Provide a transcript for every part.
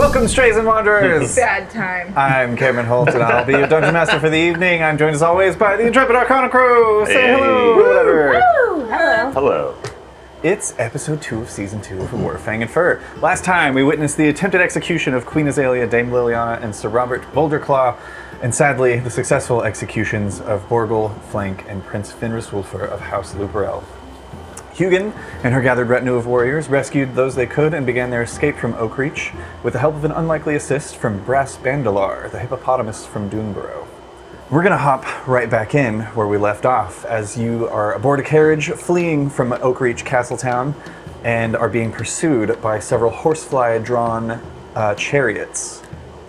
Welcome, Strays and Wanderers! Bad time. I'm Cameron Holt, and I'll be your Dungeon Master for the evening. I'm joined as always by the intrepid Arcana crew! Say Hey. hello, or whatever. Woo! Hello. Hello. It's episode 2 of season 2 of A War of Fang and Fur. Last time, we witnessed the attempted execution of Queen Azalea, Dame Liliana, and Sir Robert Boulderclaw, and sadly, the successful executions of Borgel, Flank, and Prince Finrus Wulfer of House Luperel. Hugin and her gathered retinue of warriors rescued those they could and began their escape from Oakreach with the help of an unlikely assist from Brass Bandalar, the hippopotamus from Doonborough. We're gonna hop right back in where we left off as you are aboard a carriage fleeing from Oakreach Castletown and are being pursued by several horsefly-drawn chariots.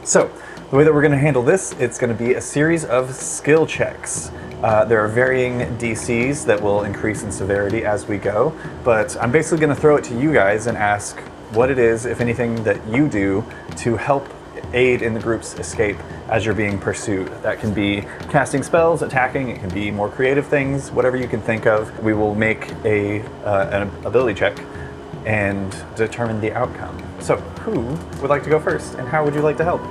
So, the way that we're going to handle this, it's going to be a series of skill checks. There are varying DCs that will increase in severity as we go, but I'm basically going to throw it to you guys and ask what it is, if anything, that you do to help aid in the group's escape as you're being pursued. That can be casting spells, attacking, it can be more creative things, whatever you can think of. We will make an ability check and determine the outcome. So, who would like to go first, and how would you like to help?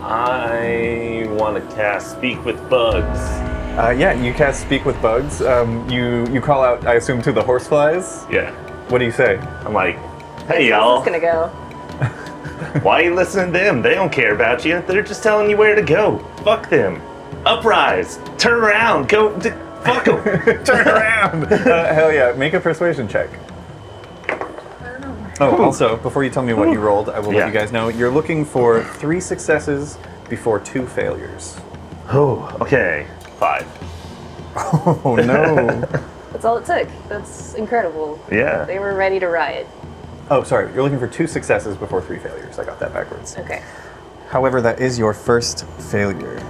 I want to cast Speak with Bugs. Yeah, you cast Speak with Bugs. You call out, I assume, to the horseflies? Yeah. What do you say? I'm like, hey How's y'all, this gonna go? why are you listening to them? They don't care about you. They're just telling you where to go. Fuck them. Uprise. Turn around. Go. Fuck them. Turn around! Hell yeah, make a persuasion check. Oh, also, before you tell me what you rolled, I will let you guys know, you're looking for 3 successes before 2 failures. Oh, okay. 5. Oh no. That's all it took. That's incredible. Yeah. They were ready to riot. Oh, sorry, you're looking for 2 successes before 3 failures. I got that backwards. Okay. However, that is your first failure.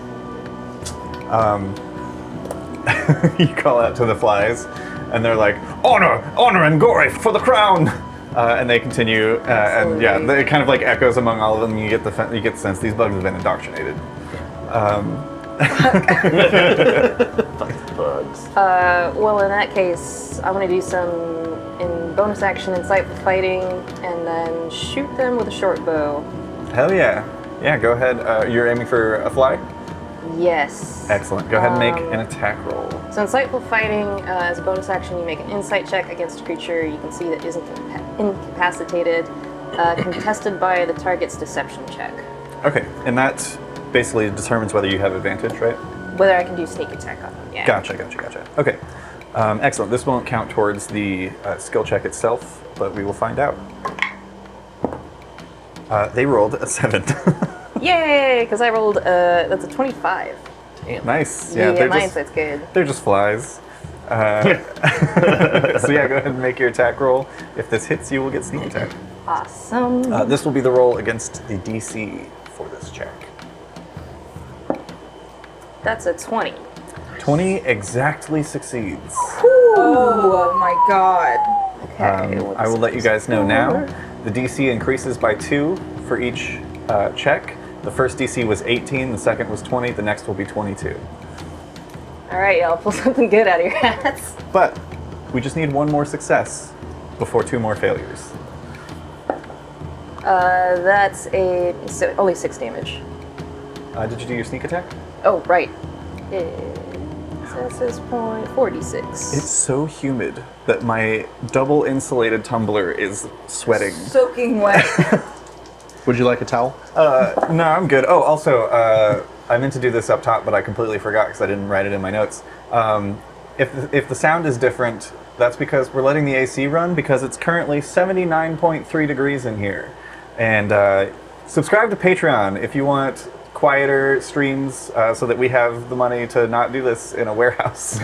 You call out to the flies, and they're like, honor, honor and glory for the crown! And they continue, and yeah, it kind of like echoes among all of them. You get the sense these bugs have been indoctrinated. Bugs. Well, in that case, I'm gonna do some in bonus action insightful fighting, and then shoot them with a short bow. Hell yeah. Yeah, go ahead. You're aiming for a fly? Yes. Excellent. Go ahead and make an attack roll. So insightful fighting, as a bonus action, you make an insight check against a creature you can see that isn't incapacitated, contested by the target's deception check. Okay, and that basically determines whether you have advantage, right? Whether I can do sneak attack on them, yeah. Gotcha. Okay. Excellent. This won't count towards the skill check itself, but we will find out. They rolled a 7. Yay! Because I rolled, that's a 25. Damn. Nice. Yeah, they're my just, insight's good. they're just flies. So yeah, go ahead and make your attack roll. If this hits, you will get sneak attack. Awesome. This will be the roll against the DC for this check. That's a 20. 20 exactly succeeds. Oh my god. Okay. I will let you guys know now. The DC increases by 2 for each check. The first DC was 18, the second was 20, the next will be 22. Alright, y'all, pull something good out of your hats. But we just need 1 more success before 2 more failures. That's only 6 damage. Did you do your sneak attack? Oh, right. Success point 46. It's so humid that my double insulated tumbler is sweating. Soaking wet. Would you like a towel? No, I'm good. Oh, also, I meant to do this up top, but I completely forgot because I didn't write it in my notes. If the sound is different, that's because we're letting the AC run because it's currently 79.3 degrees in here. And subscribe to Patreon if you want quieter streams so that we have the money to not do this in a warehouse.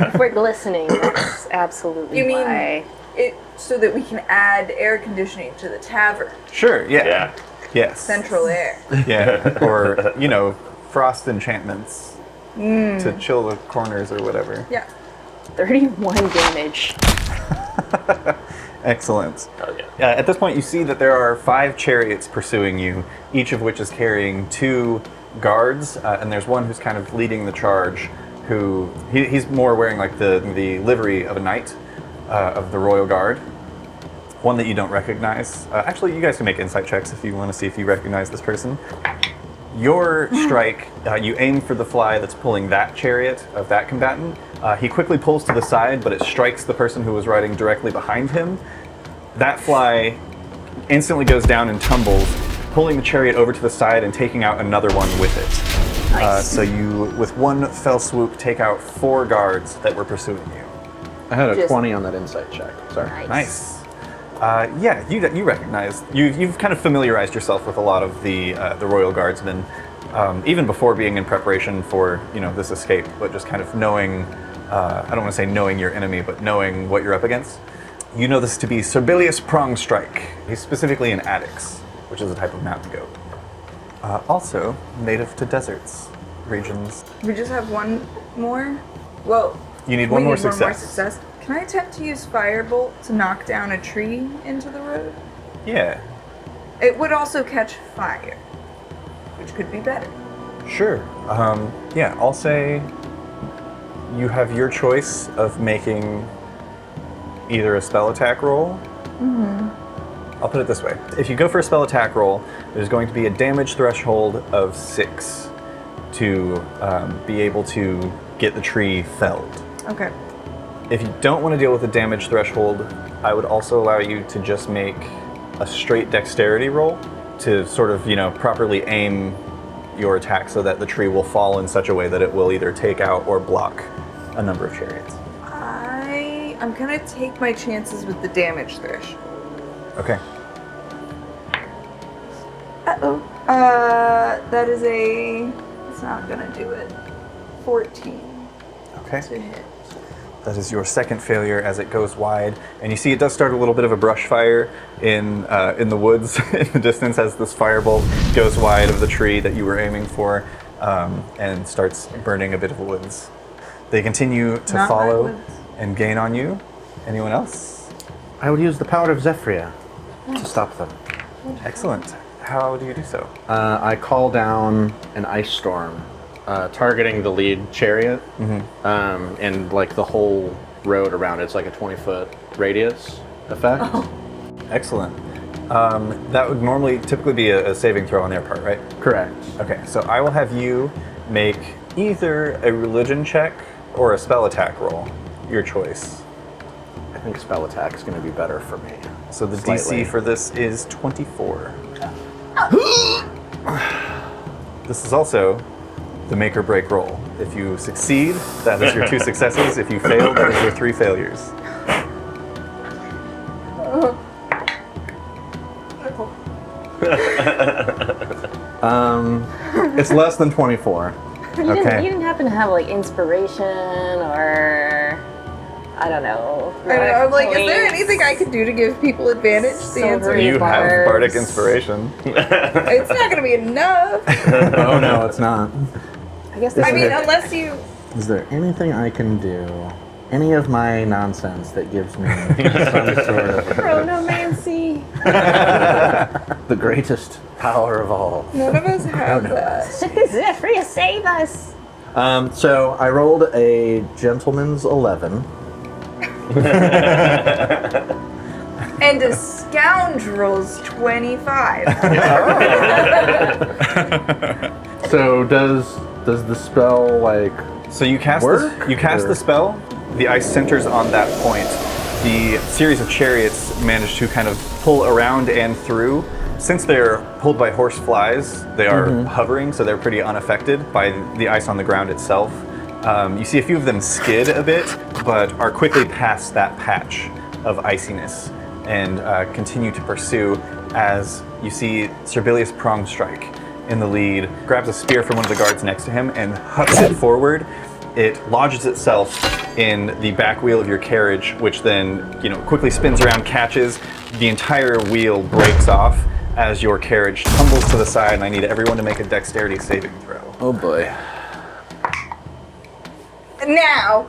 If we're glistening, that's absolutely You mean why. it so that we can add air conditioning to the tavern? Sure, yeah. Yeah. Yes. Central air. Yeah, or, frost enchantments to chill the corners or whatever. Yeah. 31 damage. Excellent. Oh, yeah. At this point, you see that there are 5 chariots pursuing you, each of which is carrying 2 guards, and there's one who's kind of leading the charge, he's more wearing like the livery of a knight of the Royal Guard. one that you don't recognize. Actually, you guys can make insight checks if you want to see if you recognize this person. Your strike, you aim for the fly that's pulling that chariot of that combatant. He quickly pulls to the side, but it strikes the person who was riding directly behind him. That fly instantly goes down and tumbles, pulling the chariot over to the side and taking out another one with it. Nice. So you, with one fell swoop, take out 4 guards that were pursuing you. I had a Just- 20 on that insight check. Sorry. Nice. Yeah, you recognize. You've kind of familiarized yourself with a lot of the royal guardsmen, even before being in preparation for this escape. But just kind of knowing, I don't want to say knowing your enemy, but knowing what you're up against. You know this to be Serbilius Prongstrike. He's specifically an Addix, which is a type of mountain goat. Also native to deserts regions. We just have one more? Well, You need we one more need one more success. success. Can I attempt to use Firebolt to knock down a tree into the road? Yeah, It would also catch fire, which could be better. sure. Yeah, I'll say you have your choice of making either a spell attack roll. I'll put it this way. If you go for a spell attack roll, there's going to be a damage threshold of 6 to be able to get the tree felled. Okay. If you don't want to deal with the damage threshold, I would also allow you to just make a straight dexterity roll to sort of, properly aim your attack so that the tree will fall in such a way that it will either take out or block a number of chariots. I'm gonna take my chances with the damage threshold. Okay. Uh-oh. That is it's not gonna do it. 14 Okay. to hit. That is your second failure as it goes wide, and you see it does start a little bit of a brush fire in the woods in the distance as this firebolt goes wide of the tree that you were aiming for, and starts burning a bit of the woods. They continue to Not my follow woods. and gain on you. Anyone else? I would use the power of Zephyria to stop them. Excellent. How do you do so? I call down an ice storm, targeting the lead chariot, and like the whole road around it. It's like a 20-foot radius effect. Excellent. That would typically be a saving throw on their part, right? Correct. Okay, so I will have you make either a religion check or a spell attack roll. Your choice. I think spell attack is going to be better for me. So the Slightly. DC for this is 24. This is also the make or break roll. If you succeed, that is your 2 successes. If you fail, that is your 3 failures. It's less than 24. Okay. You didn't happen to have like inspiration or I don't know. I don't know, I'm like, is there points? anything I could do to give people advantage? The Silver answer is You have bars. bardic inspiration. it's not gonna be enough. Oh no, it's not. I guess I this mean, is unless you. Is there anything I can do? Any of my nonsense that gives me some sort of chronomancy. the greatest power of all? None of us have that. Zephyr, save us. So I rolled a gentleman's 11. And a scoundrel's 25. So does the spell like So you cast work? the spell. The ice centers on that point. The series of chariots manage to kind of pull around and through. Since they're pulled by horse flies, they are hovering, so they're pretty unaffected by the ice on the ground itself. You see a few of them skid a bit, but are quickly past that patch of iciness and continue to pursue as you see Serbilius Prongstrike in the lead, grabs a spear from one of the guards next to him and hucks it forward. It lodges itself in the back wheel of your carriage, which then, quickly spins around, catches. The entire wheel breaks off as your carriage tumbles to the side, and I need everyone to make a dexterity saving throw. oh boy. Now.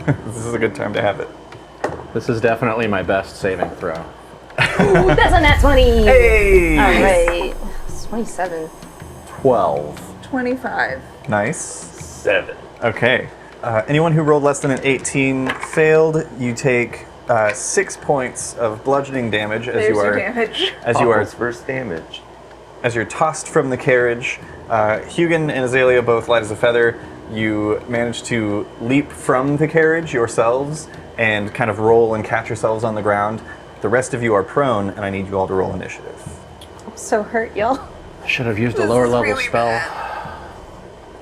This is a good time to have it. This is definitely my best saving throw. Ooh, that's a nat 20. Hey! All right. It's 27. 12. 25. Nice. 7. Okay. Anyone who rolled less than an 18 failed. You take 6 points of bludgeoning damage as There's you your are damage. Paul's first damage. as you're tossed from the carriage. Hugin and Azalea both light as a feather. You manage to leap from the carriage yourselves and kind of roll and catch yourselves on the ground. The rest of you are prone, and I need you all to roll initiative. I'm so hurt, y'all. I should have used a This lower is level really spell.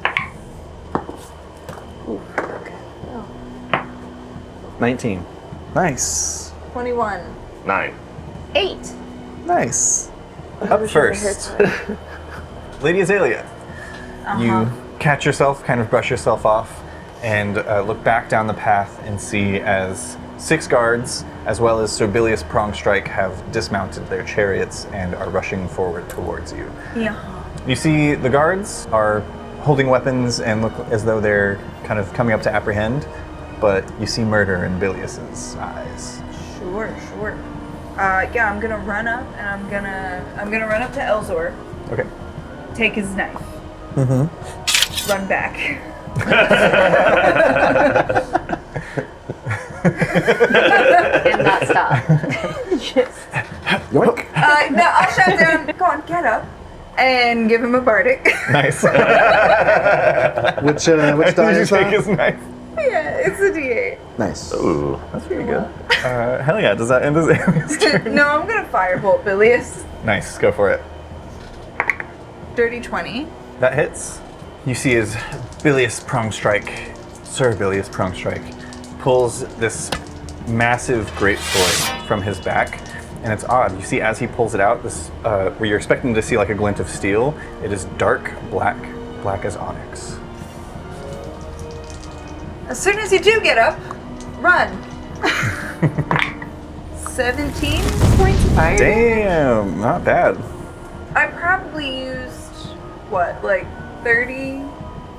bad. Ooh, okay. Oh. 19. Nice. 21. 9. 8. Nice. Up first, Lady Azalea. You catch yourself, kind of brush yourself off, and look back down the path and see as 6 guards, as well as Sir Bilious Prongstrike, have dismounted their chariots and are rushing forward towards you. Yeah. You see the guards are holding weapons and look as though they're kind of coming up to apprehend, but you see murder in Bilious's eyes. Sure. Yeah, I'm gonna run up and I'm gonna run up to Elzor, Okay. take his knife, run back. And not stop. Yoink. No, I'll shout down. Go on, get up, and give him a bardic. Nice. Which Did die you is take that? his knife? Yeah, it's a D8. Nice. Ooh. That's pretty good. Hell yeah, does that end Azalea's turn? No, I'm gonna firebolt Bilious. Nice, go for it. Dirty 20. That hits. You see as Bilious Prongstrike, Sir Bilious Prongstrike, pulls this massive greatsword from his back, and it's odd. You see as he pulls it out, this where you're expecting to see like a glint of steel, it is dark black, black as onyx. As soon as you do get up, run. 17 points of fire. Damn, not bad. I probably used, what, like 30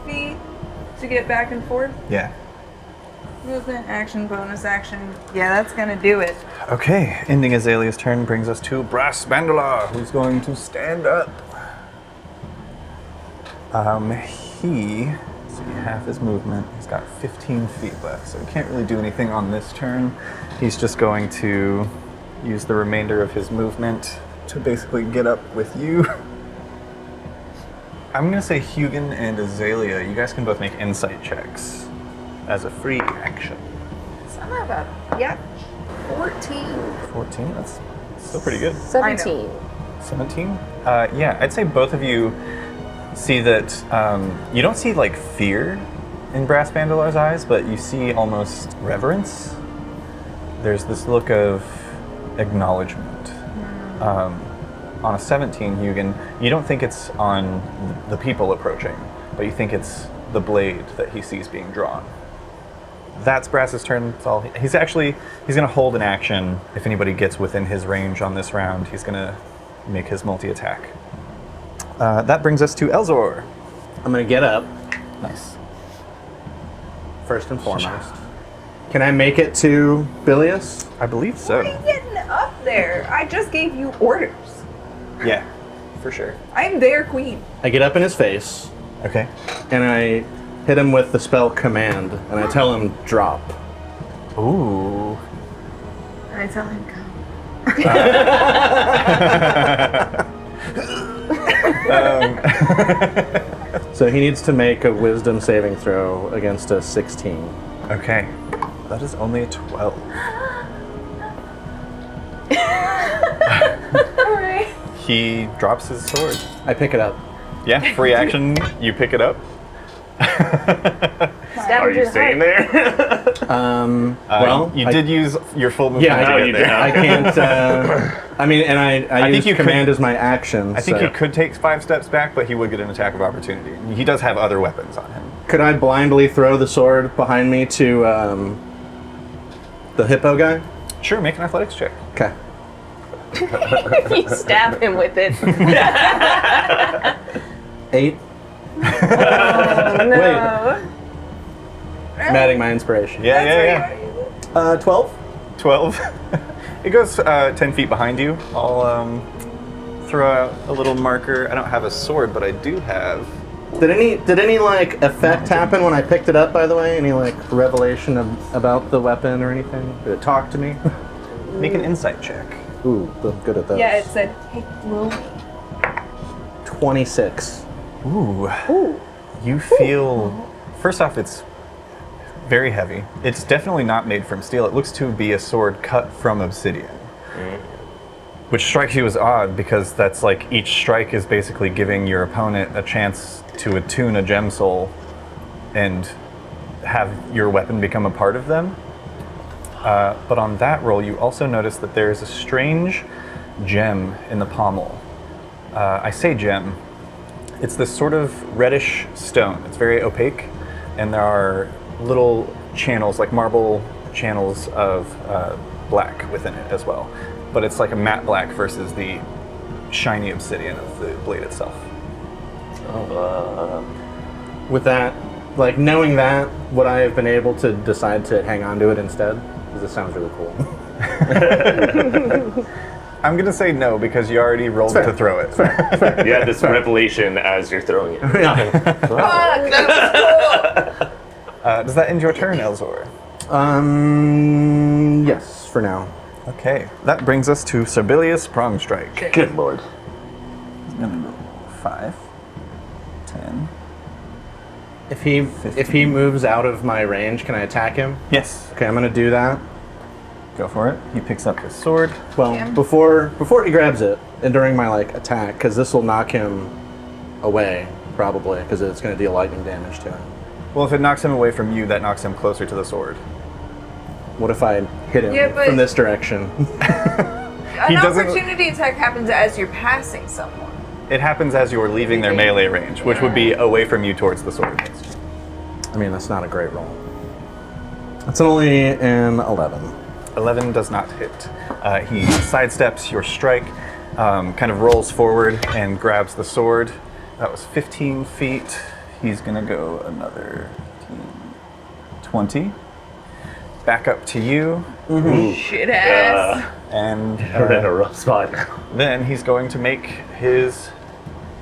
feet to get back and forth? Yeah. Movement, action, bonus action. Yeah, that's gonna do it. Okay, ending Azalea's turn brings us to Brass Bandala, who's going to stand up. Half his movement. He's got 15 feet left, so he can't really do anything on this turn. He's just going to use the remainder of his movement to basically get up with you. I'm gonna say Hugin and Azalea, you guys can both make insight checks as a free action. Somehow about, yeah, 14. 14, that's still pretty good. 17. 17? Yeah, I'd say both of you see that you don't see like fear in Brass Bandalar's eyes, but you see almost reverence. There's this look of acknowledgement. On a 17, Hugin, you don't think it's on the people approaching, but you think it's the blade that he sees being drawn. That's Brass's turn. That's all. He's going to hold an action. If anybody gets within his range on this round, he's going to make his multi-attack. That brings us to Elzor. I'm gonna get up Nice. first and foremost. Can I make it to Bilious? I believe What so. are you getting up there? I just gave you orders. Yeah, for sure. I'm their queen. I get up in his face Okay. and I hit him with the spell command and I tell him drop. Ooh. I tell him come. So he needs to make a wisdom saving throw against a 16. Okay. That is only a 12. Alright. He drops his sword. I pick it up. Yeah, free action. You pick it up. Stab Are him to you the staying heart. there? Well, you did use your full movement Yeah, to No, get you there. did not. I can't. I mean, and I think use you could- command as my action. I think so. he could take 5 steps back, but he would get an attack of opportunity. He does have other weapons on him. Could I blindly throw the sword behind me to the hippo guy? Sure, make an athletics check. Okay. You stab him with it. 8. No. I'm adding my inspiration. Yeah. 12. 12. It goes 10 feet behind you. I'll throw out a little marker. I don't have a sword, but I do have Did any like effect happen when I picked it up? By the way, any like revelation about the weapon or anything? Did it talk to me? Make an insight check. Ooh, I'm good at those. Yeah, it said, "Hey, Lily." 26. Ooh. You feel, first off, it's very heavy. It's definitely not made from steel. It looks to be a sword cut from obsidian. Which strikes you as odd because that's like each strike is basically giving your opponent a chance to attune a gem soul and have your weapon become a part of them. But on that roll, you also notice that there is a strange gem in the pommel. I say gem. It's this sort of reddish stone. It's very opaque, and there are little channels, like marble channels of black within it as well. But it's like a matte black versus the shiny obsidian of the blade itself. With that, like knowing that, would I have been able to decide to hang on to it instead? Because this sounds really cool. I'm gonna say no because you already rolled to throw it. You had this revelation as you're throwing it. Does that end your turn, Elzor? Yes, for now. Okay, that brings us to Serbilius Prong Strike. Good lord. He's gonna go 5, 10. If he moves out of my range, can I attack him? Yes, Okay, I'm gonna do that. go for it. He picks up his sword. Well, Damn. before he grabs it, and during my like attack, because this will knock him away probably, because it's gonna deal lightning damage to him. Well, if it knocks him away from you, that knocks him closer to the sword. What if I hit him Yeah, but- from this direction? An doesn't- opportunity attack happens as you're passing someone. It happens as you're leaving their melee range, which would be away from you towards the sword. I mean, that's not a great roll. That's only an 11. 11 does not hit. He sidesteps your strike, kind of rolls forward and grabs the sword. That was 15 feet. He's gonna go another 15, 20. Back up to you, Shit ass. and We're in a rough spot now. then he's going to make his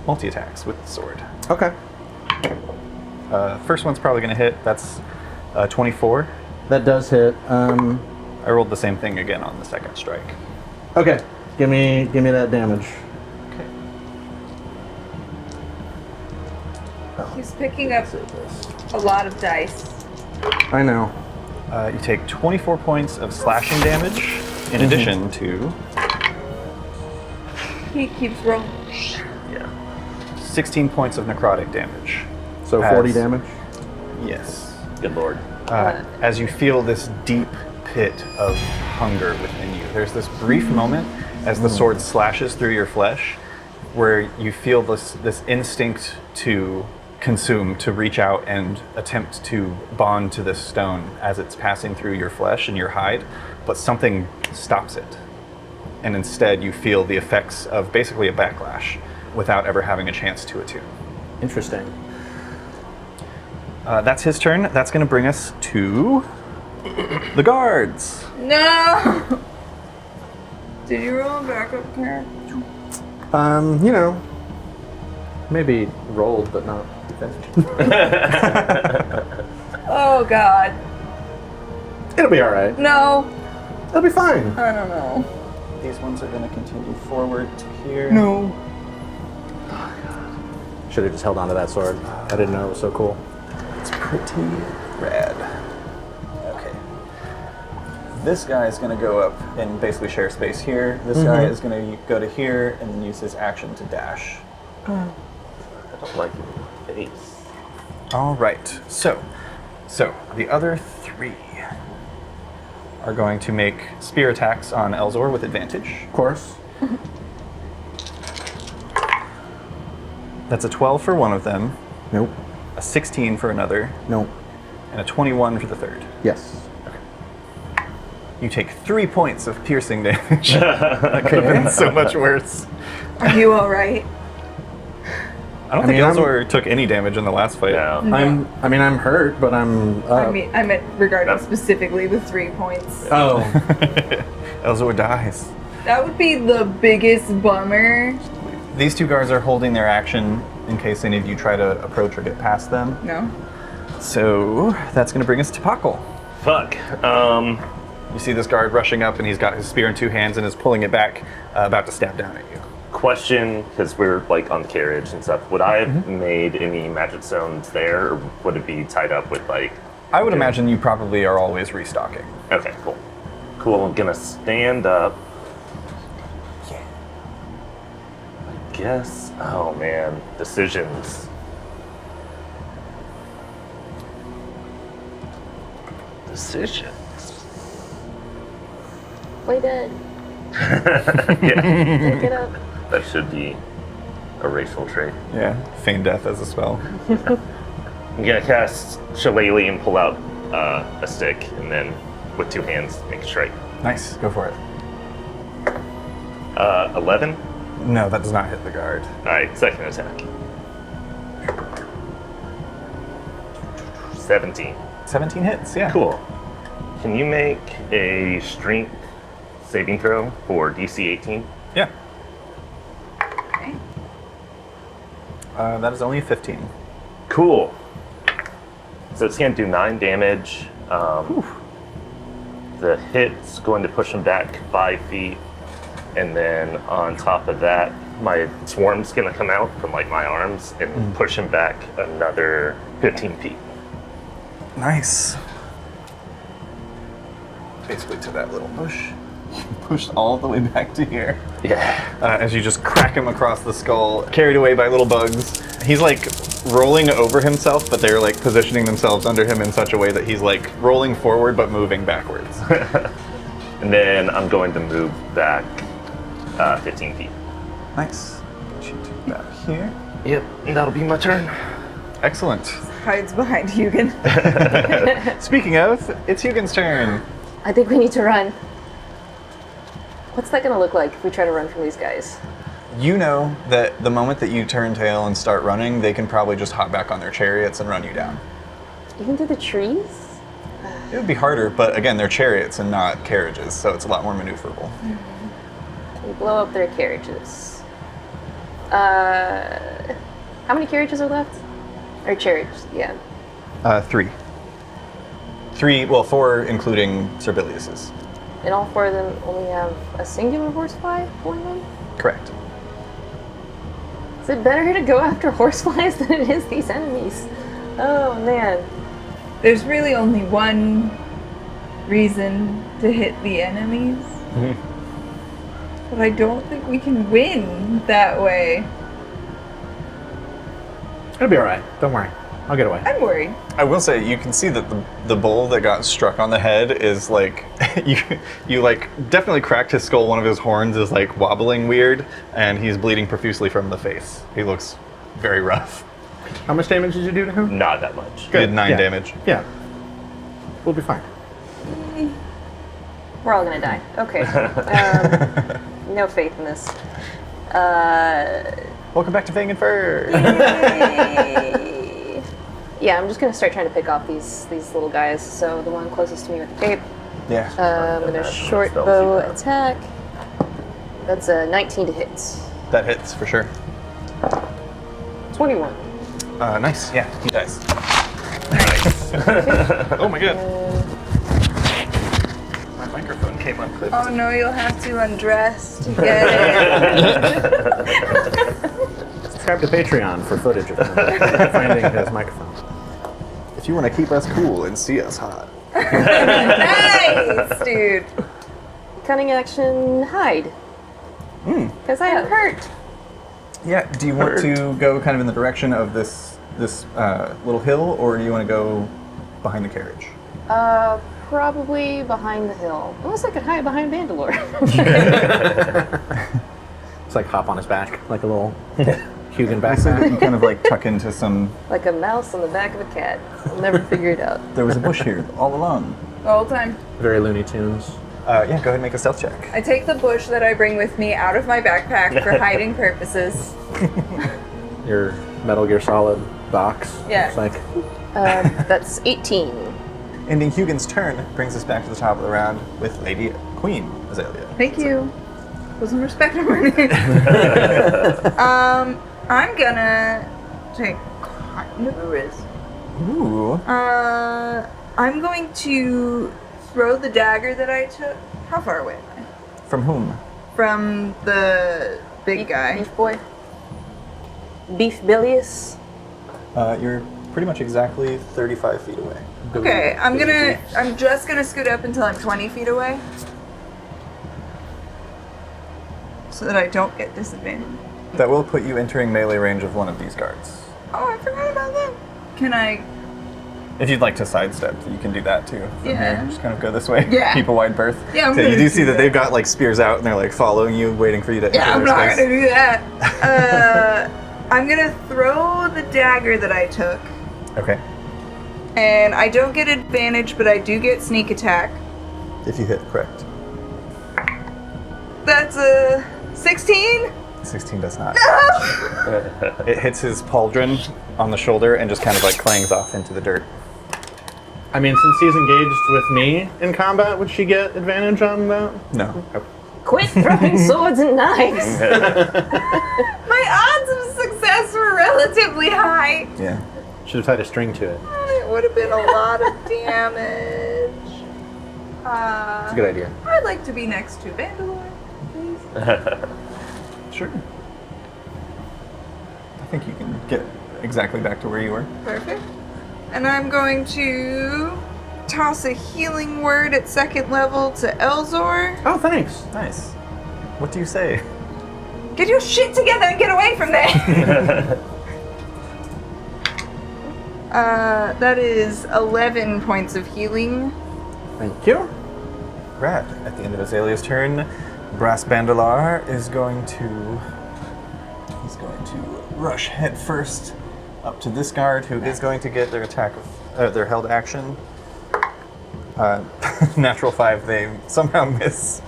multi-attacks with the sword. Okay. First one's probably gonna hit. That's 24. That does hit. I rolled the same thing again on the second strike. Okay. Give me that damage. He's picking up a lot of dice. I know. You take 24 points of slashing damage in addition to He keeps rolling. 16 points of necrotic damage. So As- 40 damage. Yes. Good lord. As you feel this deep pit of hunger within you, there's this brief moment as the sword slashes through your flesh where you feel this instinct to consume, to reach out and attempt to bond to this stone as it's passing through your flesh and your hide, but something stops it. And instead you feel the effects of basically a backlash without ever having a chance to attune. Interesting. That's his turn. That's going to bring us to the guards. No! Did you roll a backup here? You know, maybe rolled, but not finished. Oh god. It'll be all right. No. It'll be fine. I don't know. These ones are going to continue forward to here. No. Should have just held on to that sword. I didn't know it was so cool. It's pretty rad. Okay. This guy is going to go up and basically share space here. This guy is going to go to here and then use his action to dash. I don't like your face. All right. So the other three are going to make spear attacks on Elzor with advantage. Of course. That's a 12 for one of them, Nope. a 16 for another, Nope. and a 21 for the third. Yes. You take 3 points of piercing damage. That could have been so much worse. Are you alright? I don't I think mean, Elzor took any damage in the last fight. No. I'm hurt, but I'm up. I meant regarding specifically the 3 points. Oh. Elzor dies. That would be the biggest bummer. These two guards are holding their action in case any of you try to approach or get past them. No. So that's going to bring us to Pakal. Fuck. You see this guard rushing up, and he's got his spear in two hands and is pulling it back, about to stab down at you. Question, because we're like on the carriage and stuff. Would I have made any magic stones there, or would it be tied up with like? I would imagine you probably are always restocking. Okay, cool. Cool. I'm gonna stand up. Yeah. I guess. Oh man, decisions. Decisions. Play dead. Yeah, Pick it up. that should be a racial trait. Yeah, feign death as a spell. I'm gonna cast Shillelagh and pull out a stick, and then with two hands make a strike. Nice, go for it. 11. No, that does not hit the guard. All right, second attack. 17. 17 hits, yeah. Cool. Can you make a strength saving throw for DC 18? Yeah. Okay. That is only a 15. Cool. So it's going to do 9 damage. The hit's going to push him back 5 feet. And then on top of that, my swarm's going to come out from like my arms and push him back another 15 feet. Nice. Basically to that little push. Pushed all the way back to here. Yeah. As you just crack him across the skull, carried away by little bugs. He's like rolling over himself, but they're like positioning themselves under him in such a way that he's like rolling forward but moving backwards. And then I'm going to move back 15 feet. Nice. Get you to that here. Yep, and that'll be my turn. Excellent. Hides behind Hugin. Speaking of, it's Hugin's turn. I think we need to run. What's that gonna look like if we try to run from these guys? You know that the moment that you turn tail and start running, they can probably just hop back on their chariots and run you down. Even through the trees? It would be harder, but again, they're chariots and not carriages, so it's a lot more maneuverable. We blow up their carriages. How many carriages are left? Or chariots, yeah. 3. 3, well, 4 including Serbilius's. And all 4 of them only have a singular horsefly pulling them? Correct. Is it better to go after horseflies than it is these enemies? Oh man. There's really only one reason to hit the enemies. But I don't think we can win that way. It'll be alright. Don't worry. I'll get away. I'm worried. I will say, you can see that the bull that got struck on the head is like, you like definitely cracked his skull. One of his horns is like wobbling weird, and he's bleeding profusely from the face. He looks very rough. How much damage did you do to him? Not that much. He did 9 Yeah. damage. Yeah. We'll be fine. We're all gonna die. Okay. No faith in this. Welcome back to Fang and Fur. Yeah, I'm just gonna start trying to pick off these little guys. So the one closest to me with the cape. Yeah. I'm gonna Imagine short spells bow you have. attack. That's a 19 to hit. That hits for sure. 21. Nice. Yeah, he dies. Nice. Oh my god. My microphone came unclipped. Oh no, you'll have to undress to get it. Subscribe to Patreon for footage of him finding his microphone. If you want to keep us cool and see us hot. Nice, dude. Cunning action, hide. Because I'm hurt. Yeah, do you want to go kind of in the direction of this little hill, or do you want to go behind the carriage? Probably behind the hill. Unless I could hide behind Vandalore. It's like hop on his back, like a little Hugin I said that backpack. you kind of like tuck into some. Like a mouse on the back of a cat. I'll never figure it out. There was a bush here all along. The whole time. Very Looney Tunes. Yeah, go ahead and make a stealth check. I take the bush that I bring with me out of my backpack for hiding purposes. Your Metal Gear Solid box. Yeah. It's like, That's 18. Ending Hugin's turn brings us back to the top of the round with Lady Queen Azalea. Thank you. Put some respect on my name. I'm gonna take kind of a risk. Ooh. I'm going to throw the dagger that I took. How far away am I? From whom? From the big guy. Beef boy. Beef Bilius. You're pretty much exactly 35 feet away. Okay, I'm just gonna scoot up until I'm 20 feet away. So that I don't get disadvantaged. That will put you entering melee range of one of these guards. Oh, I forgot about that. Can I? If you'd like to sidestep, you can do that too. From Yeah. here. Just kind of go this way. Yeah. Keep a wide berth. Yeah, I'm So you gonna do see do that that. they've got like spears out and they're like following you, waiting for you to Yeah, enter I'm their not space. gonna do that. I'm gonna throw the dagger that I took. Okay. And I don't get advantage, but I do get sneak attack. If you hit, correct. That's a 16? 16 does not. It hits his pauldron on the shoulder and just kind of like clangs off into the dirt. I mean, since he's engaged with me in combat, would she get advantage on that? No. Quit throwing swords and knives. My odds of success were relatively high. Yeah. Should have tied a string to it. It would have been a lot of damage. It's a good idea. I'd like to be next to Vandalor, please. Sure. I think you can get exactly back to where you were. Perfect. And I'm going to toss a healing word at 2nd level to Elzor. Oh, thanks. Nice. What do you say? Get your shit together and get away from there! That is 11 points of healing. Thank you. Rad. At the end of Azalea's turn, Brass Bandalar is going to rush head first up to this guard, who is going to get their attack of their held action. Natural 5, they somehow miss.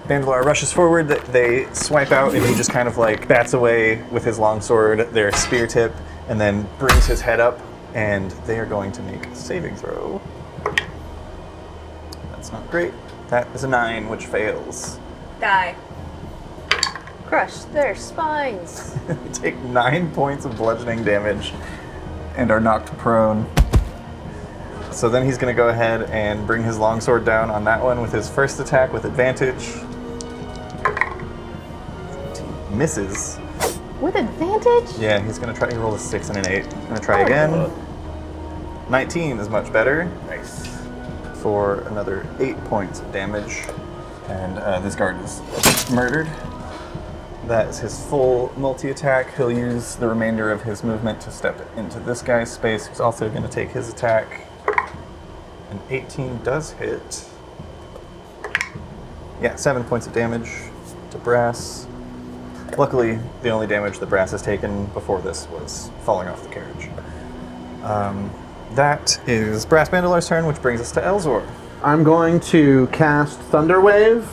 Bandalar rushes forward, they swipe out, and he just kind of like bats away with his longsword, their spear tip, and then brings his head up, and they are going to make a saving throw. That's not great. That is a 9, which fails. Die. Crush their spines. Take 9 points of bludgeoning damage and are knocked prone. So then he's going to go ahead and bring his longsword down on that one with his first attack with advantage. He misses. With advantage? Yeah, he's going to try. He rolled a 6 and an 8. He's going to try again. 19 is much better. Nice. For another 8 points of damage. And this guard is murdered. That is his full multi-attack. He'll use the remainder of his movement to step into this guy's space, who's also going to take his attack. An 18 does hit. Yeah, 7 points of damage to Brass. Luckily, the only damage that Brass has taken before this was falling off the carriage. That is Brass Bandalar's turn, which brings us to Elzor. I'm going to cast Thunder Wave,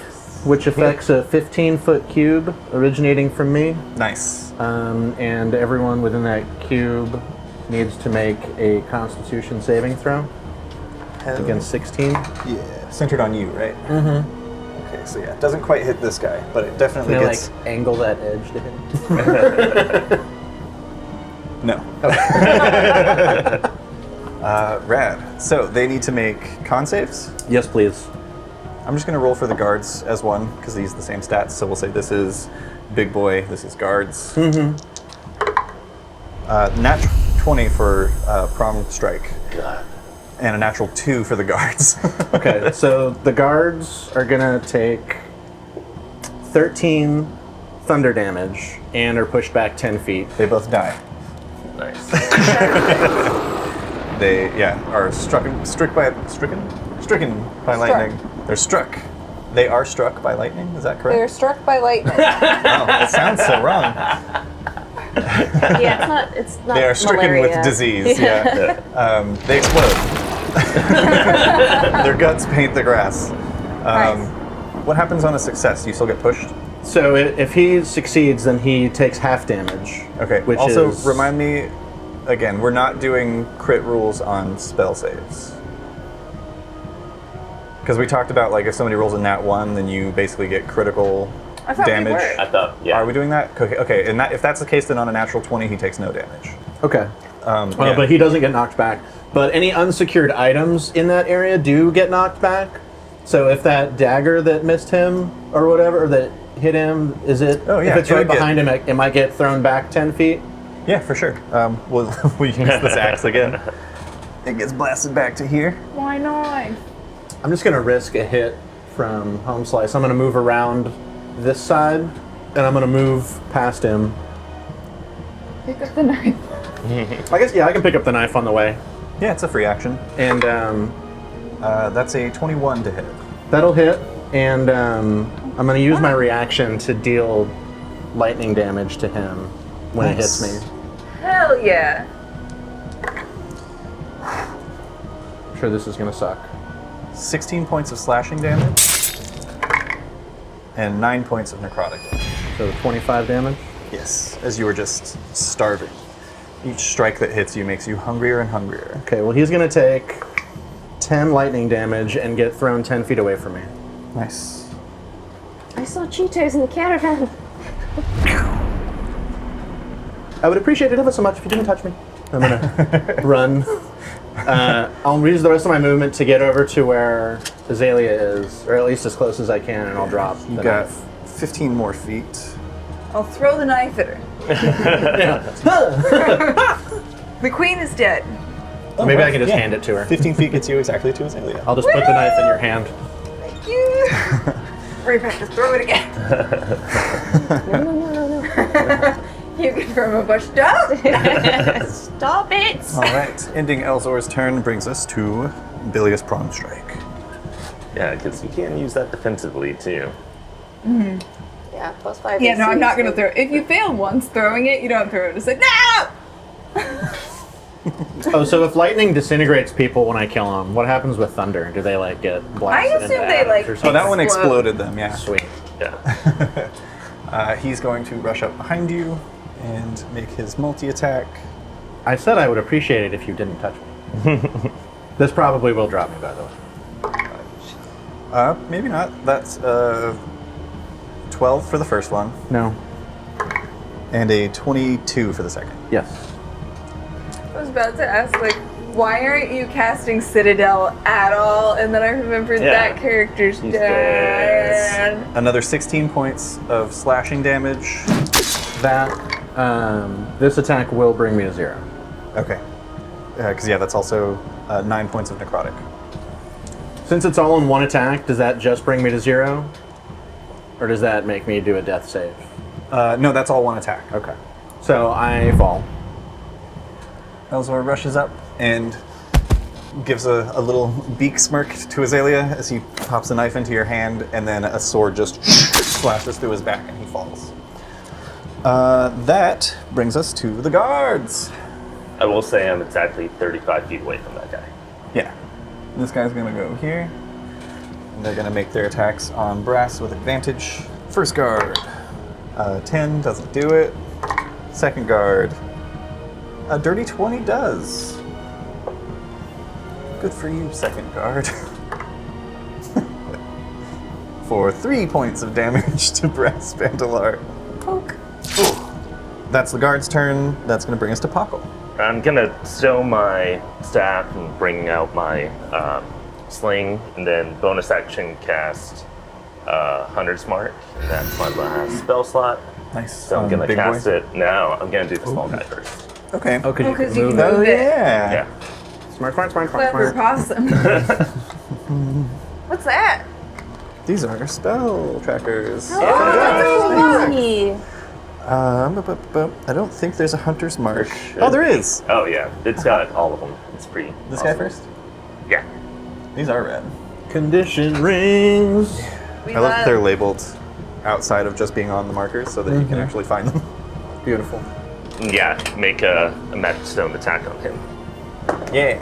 which affects a 15-foot cube originating from me. Nice. And everyone within that cube needs to make a Constitution saving throw against 16. Yeah, centered on you, right? Mm-hmm. Okay, so yeah, it doesn't quite hit this guy, but it definitely Can I, gets... like, angle that edge to hit? No. Rad. So they need to make con saves. Yes, please. I'm just going to roll for the guards as one, because these are the same stats. So we'll say this is big boy, this is guards. Mm-hmm. Nat 20 for pronged strike. God. And a natural 2 for the guards. Okay, so the guards are gonna take 13 thunder damage and are pushed back 10 feet. They both die. Nice. They, are stricken by lightning. They're struck. They are struck by lightning, is that correct? They're struck by lightning. Oh, it sounds so wrong. Yeah, it's not They are stricken malaria. with disease, yeah. They explode. Their guts paint the grass. Nice. What happens on a success? Do you still get pushed? So if he succeeds, then he takes half damage. Okay. Which also, is... remind me, again, we're not doing crit rules on spell saves. Because we talked about, like, if somebody rolls a nat 1, then you basically get critical I thought damage. we were. I thought, yeah. Are we doing that? Okay. And if that's the case, then on a natural 20, he takes no damage. Okay. Yeah. But he doesn't get knocked back. But any unsecured items in that area do get knocked back. So if that dagger that missed him or whatever, or that hit him, is it? Oh, yeah, If it's it right would get- behind him, it might get thrown back 10 feet. Yeah, for sure. We'll use this axe again. It gets blasted back to here. Why not? I'm just gonna risk a hit from Home Slice. I'm gonna move around this side, and I'm gonna move past him. Pick up the knife. I guess, yeah, I can pick up the knife on the way. Yeah, it's a free action. And That's a 21 to hit. that'll hit, and I'm gonna use my reaction to deal lightning damage to him when it hits Nice. me. Hell yeah. I'm sure this is gonna suck. 16 points of slashing damage. And 9 points of necrotic damage. So 25 damage. Yes, as you were just starving. Each strike that hits you makes you hungrier and hungrier. Okay, well he's gonna take 10 lightning damage and get thrown 10 feet away from me. Nice. I saw Cheetos in the caravan. I would appreciate it ever so much if you didn't touch me. I'm gonna run. I'll use the rest of my movement to get over to where Azalea is, or at least as close as I can, and I'll drop You the got knife. 15 more feet. I'll throw the knife at her. The queen is dead. Maybe I can just hand it to her. 15 feet gets you exactly to Azalea. I'll just put the knife in your hand. Thank you. Right back to throw it again. No. You can from a bush. Stop. Stop it! All right, ending Elzor's turn brings us to Bilious Prong Strike. Yeah, because you can use that defensively too. Yeah, +5. Yeah, no, AC, I'm not gonna so- throw it. If you fail once throwing it, you don't throw it. It's like, no! Oh, so if lightning disintegrates people when I kill them, what happens with thunder? Do they like get blasted? I assume into they, atoms like, or Oh, something? that one Explode. exploded them, yeah. Sweet. Yeah. He's going to rush up behind you and make his multi-attack. I said I would appreciate it if you didn't touch me. This probably will drop me, by the way. Maybe not. That's 12 for the first one, No. and a 22 for the second. Yes. I was about to ask, like, why aren't you casting Citadel at all? And then I remembered Yeah. that character's He's dead. Another 16 points of slashing damage. That, this attack will bring me to 0. Okay. Because, yeah, that's also 9 points of necrotic. Since it's all in one attack, does that just bring me to 0? Or does that make me do a death save? No, that's all one attack. Okay. So I fall. Elzor rushes up and gives a little beak smirk to Azalea as he pops a knife into your hand, and then a sword just slashes through his back and he falls. That brings us to the guards. I will say I'm exactly 35 feet away from that guy. Yeah. This guy's gonna go here. And they're gonna make their attacks on brass with advantage. First guard. 10 doesn't do it. Second guard. A dirty 20 does. Good for you, second guard. For 3 points of damage to Brass Bandalar. Poke. That's the guard's turn. That's going to bring us to Pockle. I'm gonna stow my staff and bring out my sling, and then bonus action cast Hunter's Mark. And that's my last spell slot. Nice. So I'm gonna big cast boy. it now. I'm gonna do the small guy first. Okay. Oh, because because you you can can move move it. it. Yeah. Yeah. Smart, smart, smart, smart, Clever smart. possum. What's that? These are spell trackers. Oh, I don't think there's a Hunter's Mark. should Oh, there is. Oh yeah, it's got all of them. It's pretty. This awesome. guy first? Yeah. These are red. Condition rings. We I love that love- they're labeled outside of just being on the markers so that you can actually find them. Beautiful. Yeah. Make a magic stone attack on him. Yeah.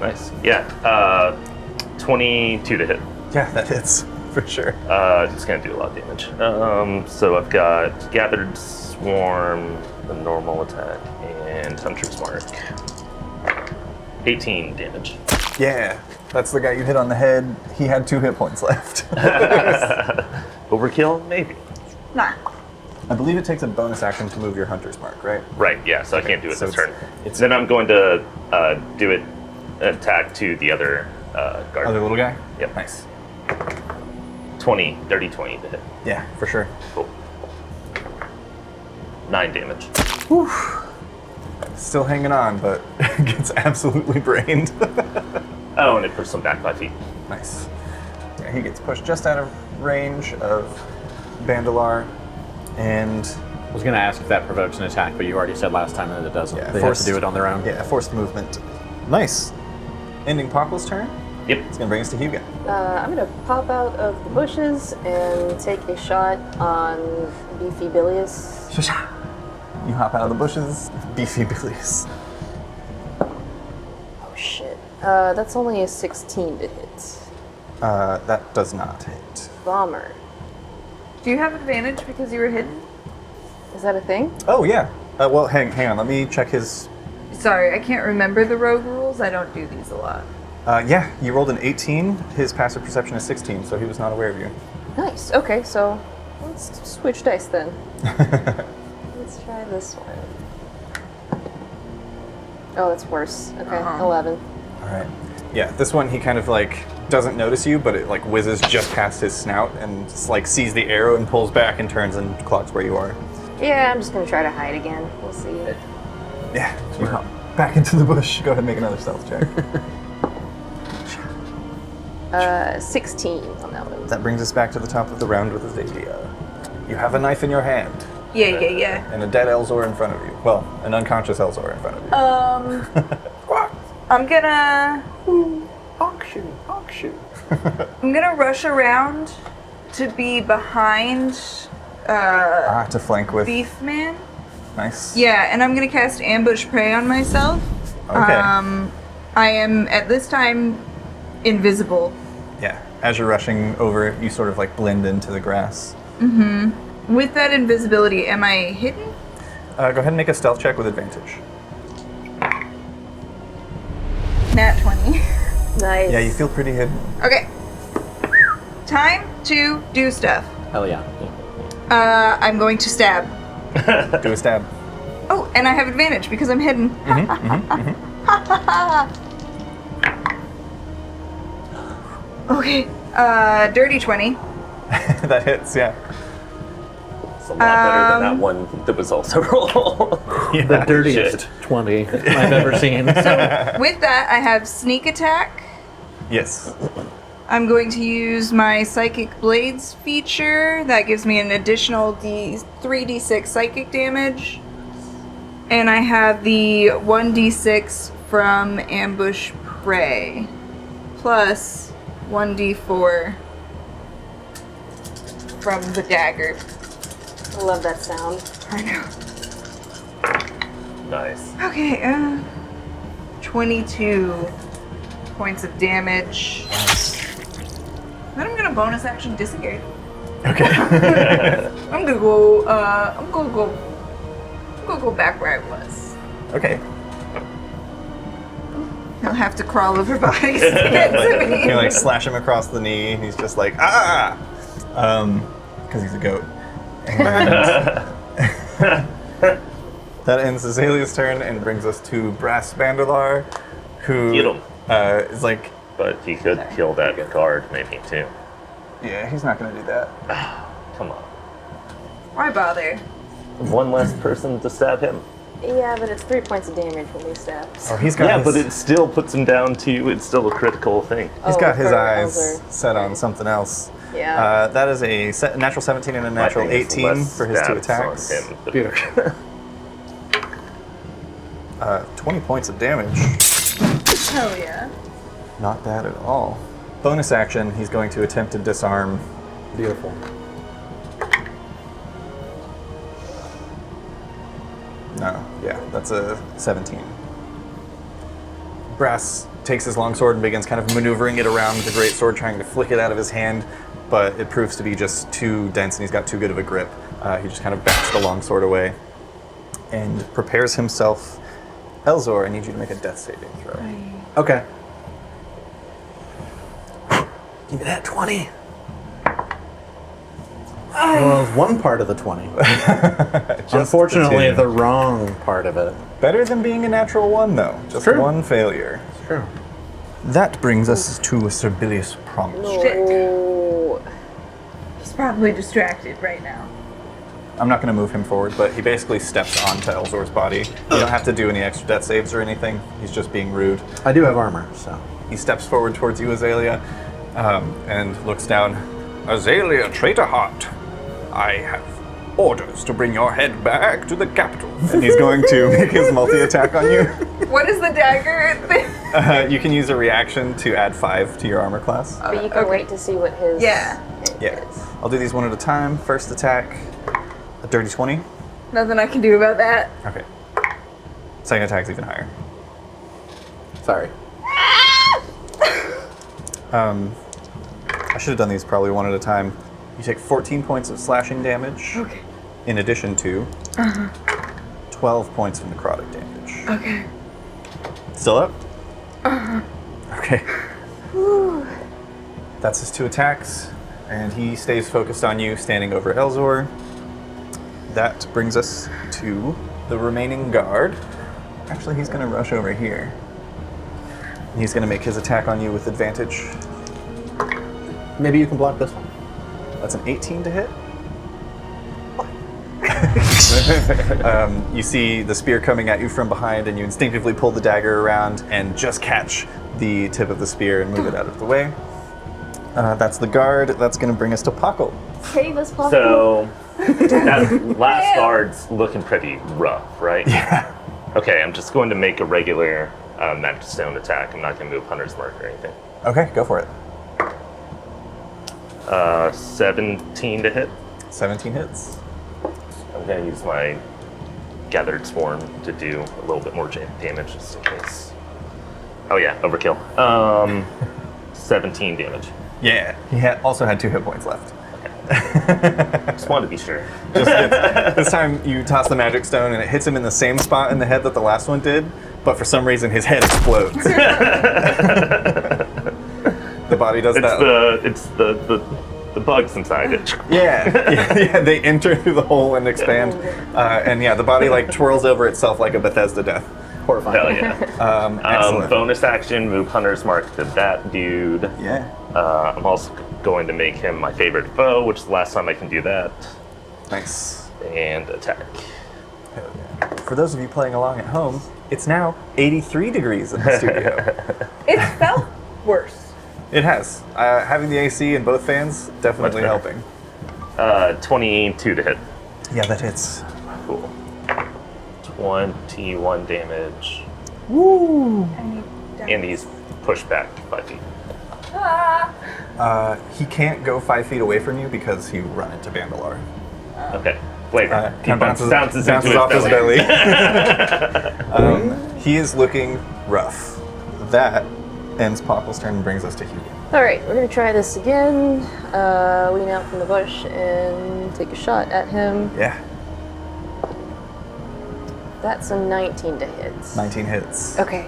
Nice. Yeah. 22 to hit. Yeah, that hits for sure. It's gonna do a lot of damage. So I've got Gathered Swarm, the normal attack, and Hunter's Mark. 18 damage. Yeah, that's the guy you hit on the head. He had 2 hit points left. Overkill? Maybe. Nah. I believe it takes a bonus action to move your hunter's mark, right? Right, yeah, so I can't do it so this it's- turn. it's- Then I'm going to do it, attack to the other guard. Other little guy? Yep. Nice. 20, dirty 20 to hit. Yeah, for sure. Cool. 9 damage. Still hanging on, but gets absolutely brained. Oh, and it pushes him back 5 feet. Nice. Yeah, he gets pushed just out of range of Bandalar, and I was going to ask if that provokes an attack, but you already said last time that it doesn't. yeah, They have to do it on their own. Yeah, forced movement. Nice. Ending Popple's turn. Yep. It's gonna bring us to Hugo. I'm gonna pop out of the bushes and take a shot on Beefy Bilious. You hop out of the bushes, Beefy Bilious. Oh shit. That's only a 16 to hit. That does not hit. Bomber. Do you have advantage because you were hidden? Is that a thing? Oh yeah. Well, hang on. Let me check his. Sorry, I can't remember the rogue rules. I don't do these a lot. Yeah, you rolled an 18. His passive perception is 16, so he was not aware of you. Nice. Okay, so let's switch dice then. Let's try this one. Oh, that's worse. Okay, 11. All right. Yeah, this one he kind of like doesn't notice you, but it like whizzes just past his snout and just, like sees the arrow and pulls back and turns and clocks where you are. Yeah, I'm just gonna try to hide again. We'll see. Yeah, you hop back into the bush. Go ahead and make another stealth check. 16 on that one. That brings us back to the top of the round with Azalea. You have a knife in your hand Yeah. and a dead Elzor in front of you. Well, an unconscious Elzor in front of you. I'm gonna Auction. I'm gonna rush around to be behind To flank with. Beef Man. Nice. Yeah, and I'm gonna cast Ambush Prey on myself. Okay. I am at this time invisible. Yeah. As you're rushing over, you sort of like blend into the grass. With that invisibility, am I hidden? Go ahead and make a stealth check with advantage. Nat 20. Nice. Yeah, you feel pretty hidden. Okay. Time to do stuff. Hell yeah. I'm going to stab. Do a stab. Oh, and I have advantage because I'm hidden. Okay. Dirty 20. That hits, yeah. It's a lot better than that one that was also rolled. The dirtiest 20 I've ever seen. With that, I have sneak attack. Yes. I'm going to use my Psychic Blades feature. That gives me an additional 3d6 psychic damage. And I have the 1d6 from Ambush Prey. Plus 1d4 from the dagger. I love that sound. I know. Nice. Okay, 22 points of damage. Then I'm gonna bonus action disengage. Okay. I'm gonna go back where I was. Okay. He'll have to crawl over bodies to get to me. You like slash him across the knee, and he's just like, ah! Because he's a goat. And that ends Azalea's turn and brings us to Brass Bandalar, who Get him. is like, But he could kill that guard maybe too. yeah, he's not going to do that. Come on. Why bother? One less person to stab him. Yeah, but it's 3 points of damage when we stab. Oh, he's got Yeah, his, but it still puts him down to, it's still a critical thing. he's got his for eyes Elzer. set on something else. Yeah. That is a natural 17 and a natural I think it's 18 less for his two stabs on attacks. him, but- Beautiful. 20 points of damage. Hell yeah. Not bad at all. Bonus action, he's going to attempt to disarm. Beautiful. No, yeah, that's a 17. Brass takes his longsword and begins kind of maneuvering it around with the greatsword, trying to flick it out of his hand, but it proves to be just too dense and he's got too good of a grip. He just kind of backs the longsword away and prepares himself. Elzor, I need you to make a death saving throw. Okay. Give me that 20. Well, it's one part of the 20. Unfortunately, the wrong part of it. Better than being a natural 1, though. Just True. one failure. It's true. That brings us to Sir Bilious Prongstrike. Oh, He's probably distracted right now. I'm not going to move him forward, but he basically steps onto Elzor's body. You don't have to do any extra death saves or anything. He's just being rude. I do have armor, so. He steps forward towards you, Azalea, and looks down. Azalea Traitorheart, I have orders to bring your head back to the capital. And he's going to make his multi-attack on you. What is the dagger thing? You can use a reaction to add 5 to your armor class. but you can wait to see what his Yeah. Yeah. I'll do these one at a time. First attack, a dirty 20. Nothing I can do about that. Okay. Second attack's even higher. Sorry. I should have done these probably one at a time. You take 14 points of slashing damage. Okay. In addition to 12 points of necrotic damage. Okay. Still up? Okay. That's his 2 attacks, and he stays focused on you, standing over Elzor. That brings us to the remaining guard. Actually, he's going to rush over here. He's going to make his attack on you with advantage. Maybe you can block this one. That's an 18 to hit. You see the spear coming at you from behind, and you instinctively pull the dagger around and just catch the tip of the spear and move it out of the way. That's the guard. That's going to bring us to Pockle. Save us, Papa. So that last guard's looking pretty rough, right? Yeah. Okay, I'm just going to make a regular magic stone attack. I'm not going to move Hunter's Mark or anything. Okay, go for it. 17 to hit. 17 hits. I'm going to use my Gathered Swarm to do a little bit more damage just in case. Oh yeah, overkill. 17 damage. Yeah. He also had 2 hit points left. Just wanted to be sure. This time you toss the magic stone and it hits him in the same spot in the head that the last one did, but for some reason his head explodes. The body does that. It's the bugs inside it. Yeah, they enter through the hole and expand, and yeah, the body like twirls over itself like a Bethesda death. Horrifying. Hell yeah. Excellent. Bonus action, move Hunter's Mark to that dude. Yeah. I'm also going to make him my favorite foe, which is the last time I can do that. Nice. And attack. Hell yeah. For those of you playing along at home, it's now 83 degrees in the studio. It felt worse. It has. Having the AC and both fans definitely Much better. helping. 22 to hit. Yeah, that hits. Cool. 21 damage. Woo! And he's pushed back 5 feet. He can't go 5 feet away from you because you run into Vandalar. Okay. Wait, he Kind of bounces off his belly. belly. He is looking rough. That ends Pockle's turn and brings us to Hugh. Alright, we're gonna try this again. Lean out from the bush and take a shot at him. Yeah, That's a 19 to hit. 19 hits. Okay.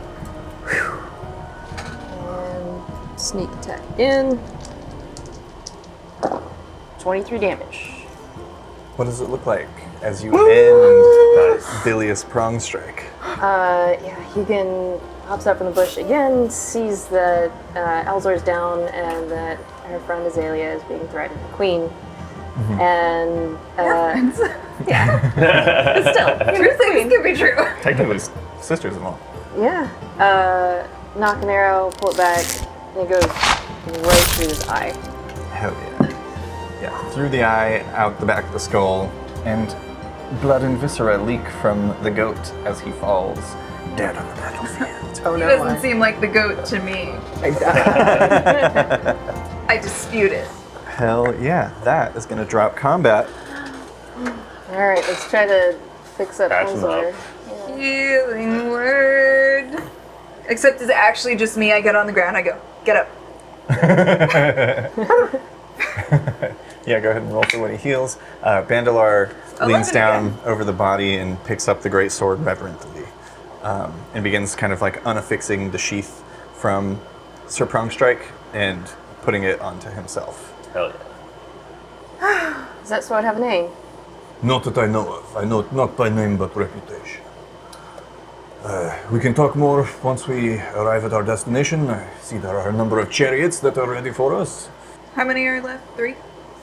And sneak attack in. 23 damage. What does it look like as you end Bilious Prongstrike? Yeah, Hugin hops up from the bush again, sees that Elzor's down and that her friend Azalea is being threatened, the queen. And yeah, but still, True things can be true. Technically, sisters-in-law. yeah. Knock an arrow, pull it back, and it goes right through his eye. Hell yeah. Yeah, through the eye, out the back of the skull, and blood and viscera leak from the goat as he falls dead on the battlefield. Oh He no. doesn't seem like the goat to me. I dispute it. Hell yeah, that is gonna drop combat. Alright, let's try to fix up Patch him Elzor. up. Healing word. Except it's actually just me. I get on the ground. I go, get up. Yeah, go ahead and roll for when he heals. Bandalar leans 11 down again. over the body and picks up the great sword reverently, and begins kind of like unaffixing the sheath from Sir Prongstrike and putting it onto himself. Hell Does that sword have a name? Not that I know of. I know it not by name but reputation. We can talk more once we arrive at our destination. I see there are a number of chariots that are ready for us. How many are left? 3?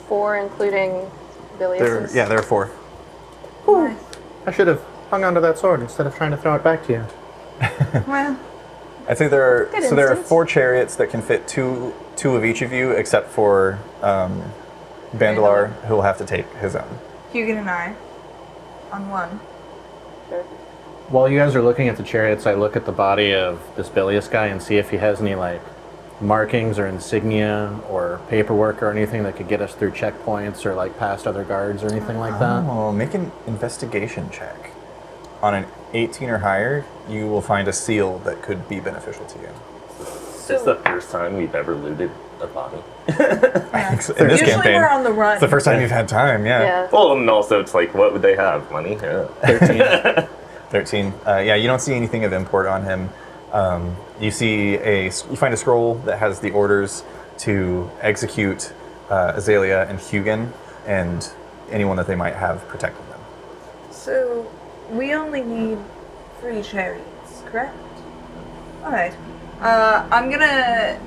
4, including Bilius's. There are 4. Nice. I should have hung onto that sword instead of trying to throw it back to you. Well, I'd say there are Good there are instinct. 4 chariots that can fit two of each of you, except for Bandalar, who will have to take his own. Hugin and I on one. Sure. While you guys are looking at the chariots, I look at the body of this Bilius guy and see if he has any like markings or insignia or paperwork or anything that could get us through checkpoints or like past other guards or anything like that. Oh, make an investigation check. On an 18 or higher, you will find a seal that could be beneficial to you. It's the first time we've ever looted a body. In this Usually campaign, we're on the run. it's the first time you've had time. Yeah. Well, and also it's like, what would they have? Money? Yeah. 13. Yeah, you don't see anything of import on him. You find a scroll that has the orders to execute Azalea and Hugin and anyone that they might have protecting them. So, we only need 3 chariots, correct? Alright. I'm gonna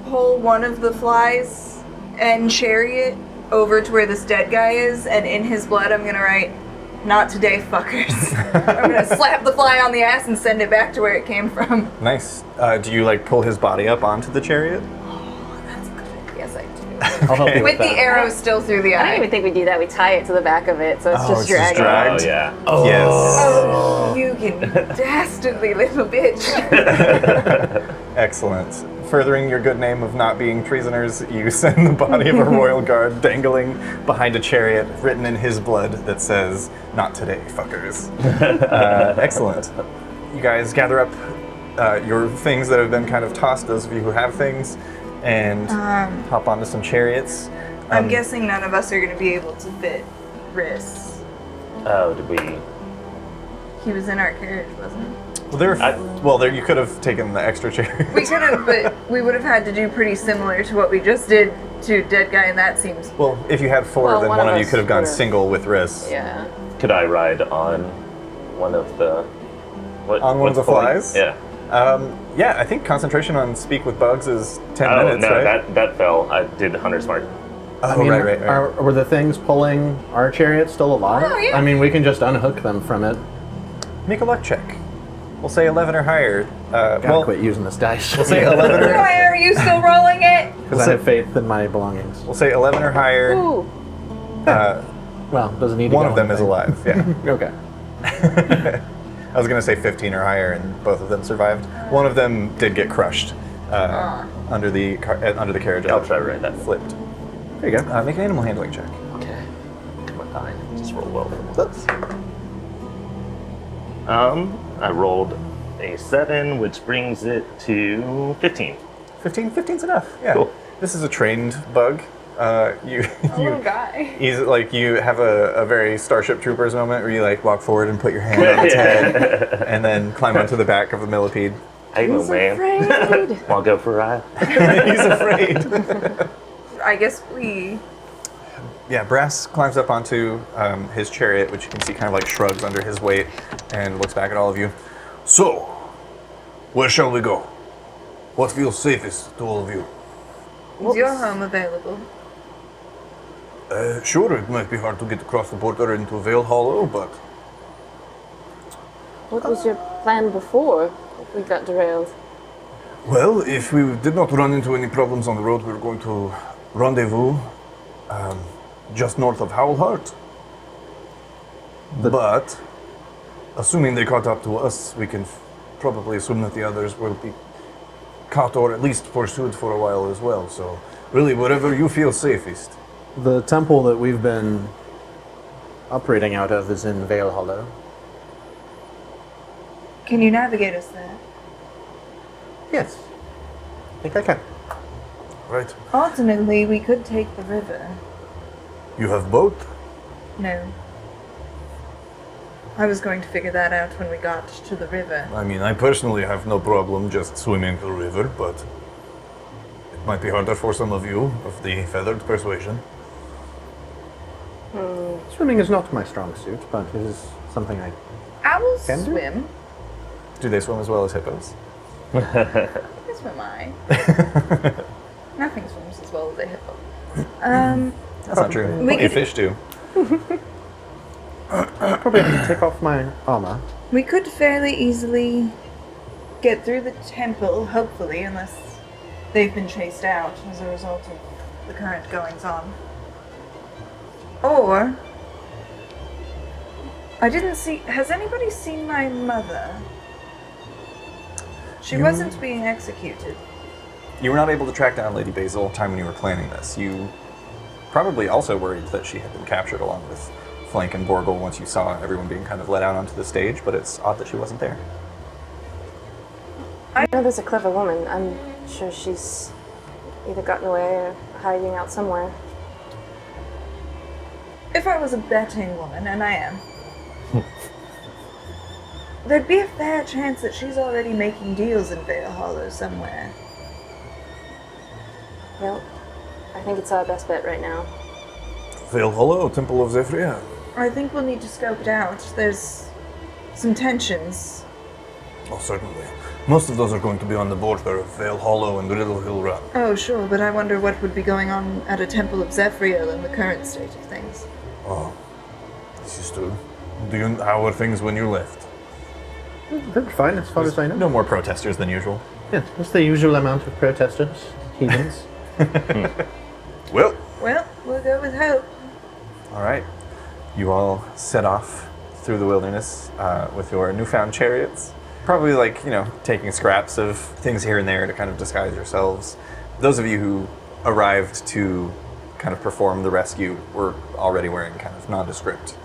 pull one of the flies and chariot over to where this dead guy is, and in his blood I'm gonna write, "Not today, fuckers." I'm gonna slap the fly on the ass and send it back to where it came from. Nice. Do you like pull his body up onto the chariot? That's good. Yes, I do. I'll help you With with the that. arrow still through the I don't eye. even think we do that. We tie it to the back of it, so it's just it's just dragging. dragged. Oh, yeah. Yes. Oh, you can dastardly little bitch. Excellent. Furthering your good name of not being treasoners, you send the body of a royal guard dangling behind a chariot written in his blood that says, "Not today, fuckers." Excellent. You guys gather up your things that have been kind of tossed, those of you who have things, and hop onto some chariots. I'm guessing none of us are going to be able to fit Riss. Oh, did we? He was in our carriage, wasn't he? Well, you could have taken the extra chariot. We could have, but we would have had to do pretty similar to what we just did to Dead Guy, and that seems... Well, if you had 4, Well, then one one of of you us could have gone would've- single with Riss. Yeah. Could I ride on one of the? What? On one of what's the pulling? flies? Yeah. Yeah, I think concentration on speak with bugs is 10 Oh minutes, no, right? that fell. I did 100 smart. Oh, I mean, right. were the things pulling our chariot still alive? Oh, yeah. I mean, we can just unhook them from it. Make a luck check. We'll say 11 or higher. Gotta quit using this dice. We'll say 11 or Why are you still rolling it? Because I have faith in my belongings. we'll say 11 or higher. Ooh. Well, doesn't need to One go of them on is the alive. Yeah. thing. Okay. I was gonna say 15 or higher, and both of them survived. One of them did get crushed under the carriage. I'll try to ride that. Flipped. There you go. Make an animal handling check. Okay. Come on, fine. Just roll well. I rolled a 7, which brings it to 15. 15's enough. Yeah. Cool. This is a trained bug. You guy. he's like you have a very Starship Troopers moment where you like walk forward and put your hand on its head, and then climb onto the back of the millipede. Hey, little man. Afraid. Want to go for a ride? He's afraid. I guess we... Yeah, Brass climbs up onto his chariot, which you can see kind of like shrugs under his weight, and looks back at all of you. So, where shall we go? What feels safest to all of you? Is your home available? Sure, it might be hard to get across the border into Vale Hollow, but What was your plan before we got derailed? well, if we did not run into any problems on the road, we were going to rendezvous just north of Howlheart. But assuming they caught up to us, we can probably assume that the others will be caught or at least pursued for a while as well. So really, wherever you feel safest. The temple that we've been operating out of is in Vale Hollow. Can you navigate us there? Yes. I think I can. Right. Ultimately, we could take the river. You have boat? No. I was going to figure that out when we got to the river. I mean, I personally have no problem just swimming the river, but it might be harder for some of you of the feathered persuasion. Swimming is not my strong suit, but it is something I Owls Can do? swim. Do they swim as well as hippos? That's what I. Nothing swims as well as a hippo. That's not true. Plenty of fish do. probably have to take off my armor. We could fairly easily get through the temple, hopefully, unless they've been chased out as a result of the current goings on. Or I didn't see. Has anybody seen my mother? She wasn't being executed. You were not able to track down Lady Basil time when you were planning this. You probably also worried that she had been captured along with Flank and Borgle once you saw everyone being kind of let out onto the stage, but it's odd that she wasn't there. I know there's a clever woman. I'm sure she's either gotten away or hiding out somewhere. If I was a betting woman, and I am, there'd be a fair chance that she's already making deals in Vale Hollow somewhere. Well, I think it's our best bet right now. Vale Hollow, Temple of Zephyria. I think we'll need to scope it out. There's some tensions. Oh, certainly. Most of those are going to be on the border of Vale Hollow and Riddle Hill Run. Oh, sure, but I wonder what would be going on at a Temple of Zephyriel in the current state of things. Oh, this is true. How are things when you left? They're fine as far as I know. No more protesters than usual. Yeah, that's the usual amount of protesters, heathens. Well, Well, we'll go with hope. All right. You all set off through the wilderness with your newfound chariots. Probably taking scraps of things here and there to kind of disguise yourselves. Those of you who arrived to kind of perform the rescue were already wearing kind of nondescript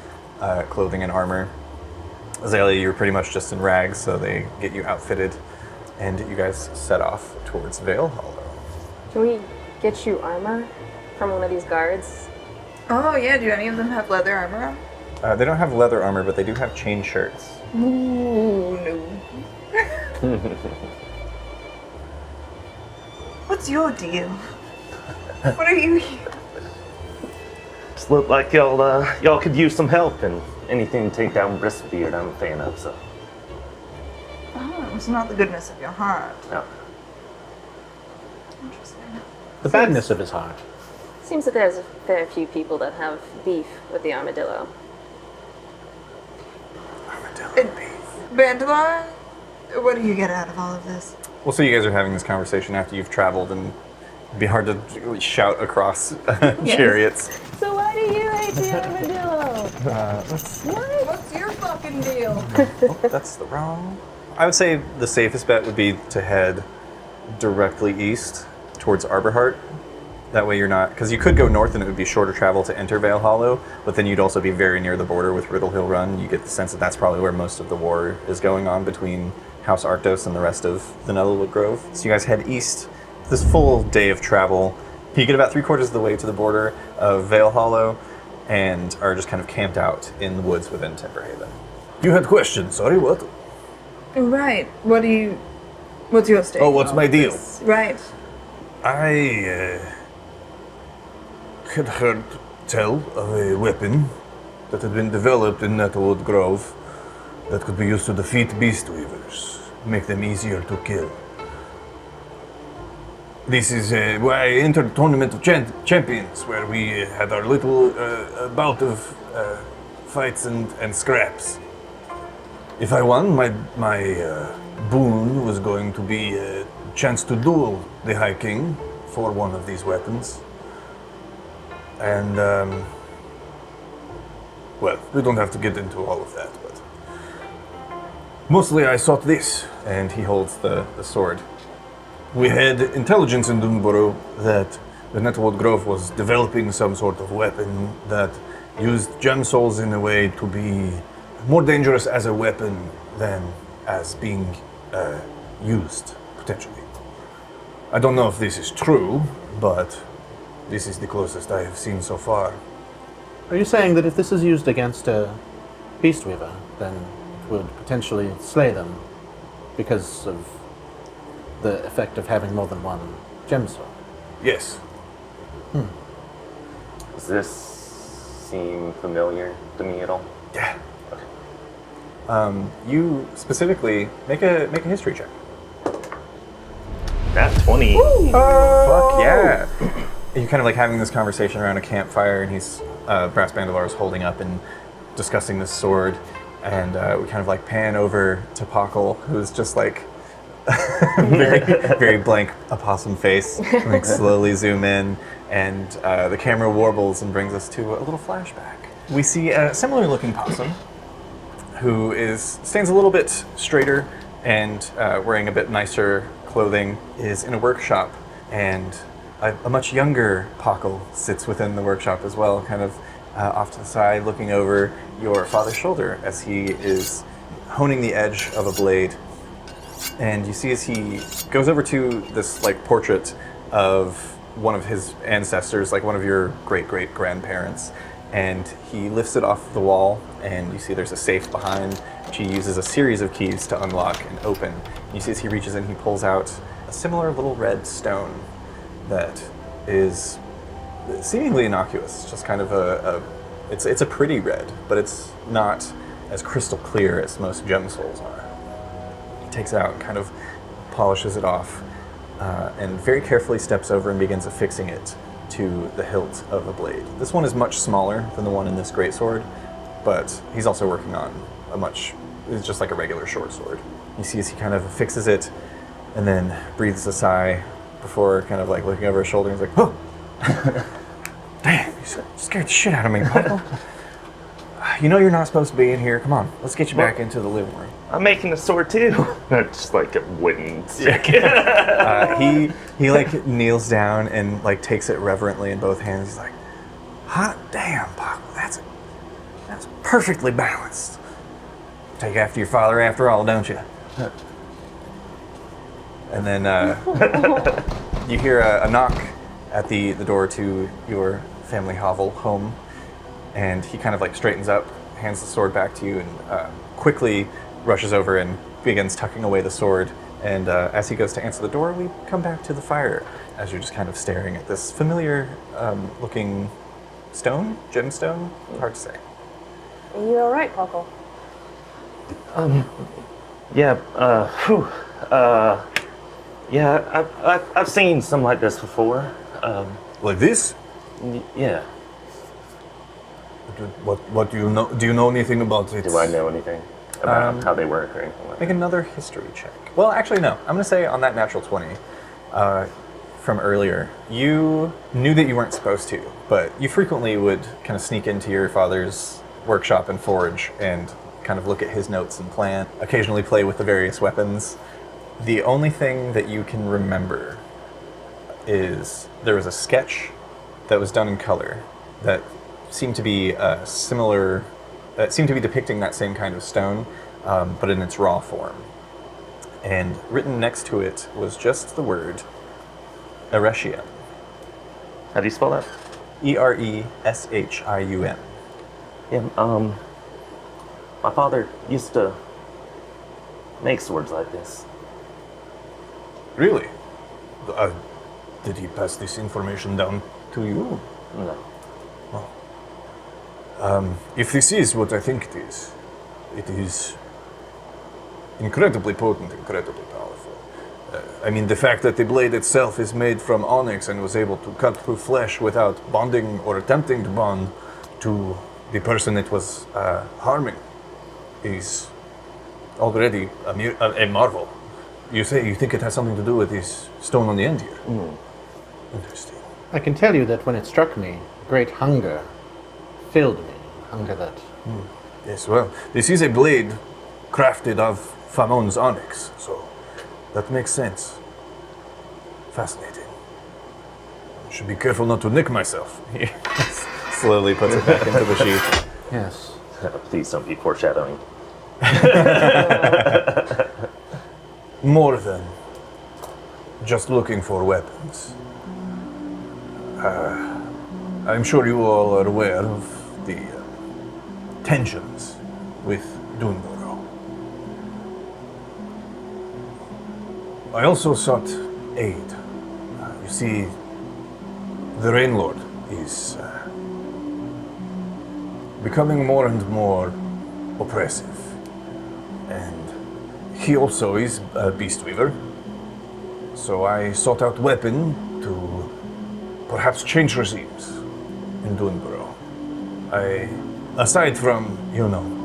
clothing and armor. Azalea, you're pretty much just in rags, so they get you outfitted, and you guys set off towards Vale Hollow. Can we get you armor from one of these guards? Oh, yeah, do any of them have leather armor on? They don't have leather armor, but they do have chain shirts. Ooh, no. What's your deal? What are you here? Just look like y'all could use some help, and anything to take down Bristbeard I'm a fan of, so. Oh, it's not the goodness of your heart. No. Interesting. The badness of his heart. Seems that there's a fair few people that have beef with the armadillo. Bandalon, what do you get out of all of this? Well, so you guys are having this conversation after you've traveled, and it'd be hard to really shout across chariots. So why do you hate the armadillo? What's your fucking deal? Oh, that's the wrong. I would say the safest bet would be to head directly east towards Arborheart. That way you're not, because you could go north and it would be shorter travel to enter Vale Hollow, but then you'd also be very near the border with Riddle Hill Run. You get the sense that that's probably where most of the war is going on between House Arctos and the rest of the Nettlewood Grove. So you guys head east. This full day of travel, you get about 3/4 of the way to the border of Vale Hollow and are just kind of camped out in the woods within Timberhaven. you had questions. Sorry, what? Right. What's your stake? Oh, what's my deal? Right. I had heard tell of a weapon that had been developed in Nettlewood Grove that could be used to defeat beast weavers, make them easier to kill. This is why I entered the Tournament of Champions, where we had our little bout of fights and scraps. If I won, my boon was going to be a chance to duel the High King for one of these weapons. And, well, we don't have to get into all of that, but mostly I sought this. And he holds the sword. We had intelligence in Doomborough that the Nettlewood Grove was developing some sort of weapon that used gem souls in a way to be more dangerous as a weapon than as being used, potentially. I don't know if this is true, but this is the closest I have seen so far. Are you saying that if this is used against a beast weaver, then it would potentially slay them because of the effect of having more than one gem soul? Yes. Is this seem familiar to me at all? Yeah. You specifically make a history check. That 20. Fuck yeah! You're kind of like having this conversation around a campfire, and he's Brass Bandovar is holding up and discussing this sword, and we kind of like pan over to Pockle, who's just like very, very blank opossum face. Like slowly zoom in, and the camera warbles and brings us to a little flashback. We see a similar-looking possum who stands a little bit straighter and wearing a bit nicer clothing, is in a workshop, and a much younger Pockle sits within the workshop as well, kind of off to the side, looking over your father's shoulder as he is honing the edge of a blade. And you see as he goes over to this like portrait of one of his ancestors, like one of your great-great-grandparents, and he lifts it off the wall, and you see there's a safe behind, which he uses a series of keys to unlock and open. And you see as he reaches in, he pulls out a similar little red stone that is seemingly innocuous, just kind of it's a pretty red, but it's not as crystal clear as most gem souls are. He takes it out and kind of polishes it off, and very carefully steps over and begins affixing it to the hilt of a blade. This one is much smaller than the one in this greatsword, but he's also working on it's just like a regular short sword. You see as he kind of affixes it and then breathes a sigh before kind of like looking over his shoulder and he's like, oh! Damn, you scared the shit out of me, Pockle. You know you're not supposed to be in here. Come on, let's get you back into the living room. I'm making a sword too. Just like a wooden stick. He like kneels down and like takes it reverently in both hands. He's like, hot damn, Pockle, that's perfectly balanced. Take after your father after all, don't you? And then you hear a knock at the door to your family hovel home, and he kind of like straightens up, hands the sword back to you, and quickly rushes over and begins tucking away the sword. And as he goes to answer the door, we come back to the fire as you're just kind of staring at this familiar looking gemstone. Hard to say. Are you all right, Pockle? Yeah, I've seen something like this before. Like this? Yeah. What do you know? Do you know anything about it? Do I know anything about how they work or anything like Make that? another history check. Well, actually, no. I'm going to say on that natural 20 from earlier, you knew that you weren't supposed to, but you frequently would kind of sneak into your father's workshop and forge and kind of look at his notes and plan, occasionally play with the various weapons. The only thing that you can remember is there was a sketch that was done in color that seemed to be depicting that same kind of stone, but in its raw form. And written next to it was just the word Ereshium. How do you spell that? Ereshium. Yeah, my father used to make swords like this. Really? Did he pass this information down to you? No. If this is what I think it is incredibly potent, incredibly powerful. I mean, the fact that the blade itself is made from onyx and was able to cut through flesh without bonding or attempting to bond to the person it was harming is already a marvel. You think it has something to do with this stone on the end here? Interesting. I can tell you that when it struck me, great hunger filled me. Hunger that... Yes, well, this is a blade crafted of Famon's onyx, so that makes sense. Fascinating. I should be careful not to nick myself. He slowly puts it back into the sheath. Yes. Please don't be foreshadowing. More than just looking for weapons. I'm sure you all are aware of the tensions with Dunborough. I also sought aid. You see, the Rain Lord is becoming more and more oppressive. And he also is a beast weaver. So I sought out weapon to perhaps change regimes in Dunborough. Aside from,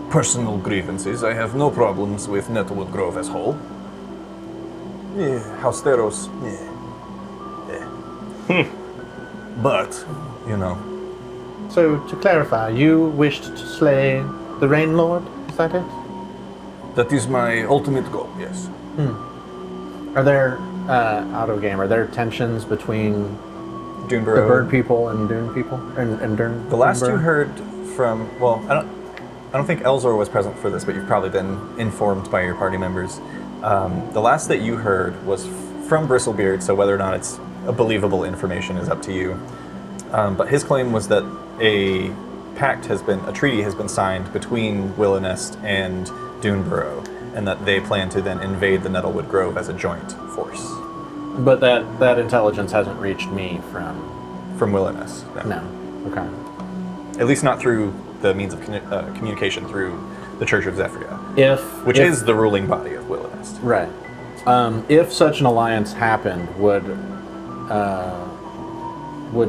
personal grievances, I have no problems with Nettlewood Grove as whole. Yeah, Hausteros, yeah. But, So, to clarify, you wished to slay the Rain Lord, is that it? that is my ultimate goal, yes. Are there, out of game, are there tensions between Duneborough. the bird people and Dune people? And Dune? The last you Duneborough? heard from, well, I don't think Elzor was present for this, but you've probably been informed by your party members. The last that you heard was from Bristlebeard, so whether or not it's a believable information is up to you. But his claim was that a treaty has been signed between Willownest and Duneborough, and that they plan to then invade the Nettlewood Grove as a joint force. But that intelligence hasn't reached me from... From Willownest. No. Okay. At least not through the means of communication through the Church of Zephyria, which is the ruling body of Willownest. Right. If such an alliance happened, would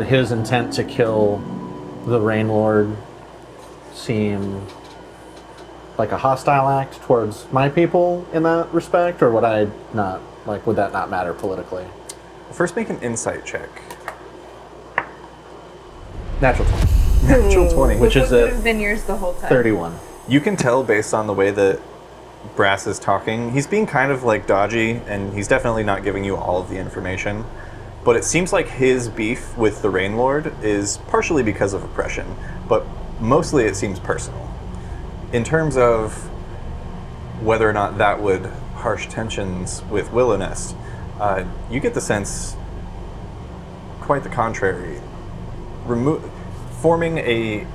his intent to kill the Rain Lord seem like a hostile act towards my people in that respect, or would that not matter politically? First, make an insight check. Natural 20. Natural 20. Which is would have a been yours the whole time. 31. You can tell based on the way that Brass is talking, he's being kind of like dodgy, and he's definitely not giving you all of the information. But it seems like his beef with the Rain Lord is partially because of oppression, but mostly it seems personal. In terms of whether or not that would harsh tensions with Willownest, you get the sense quite the contrary. Forming a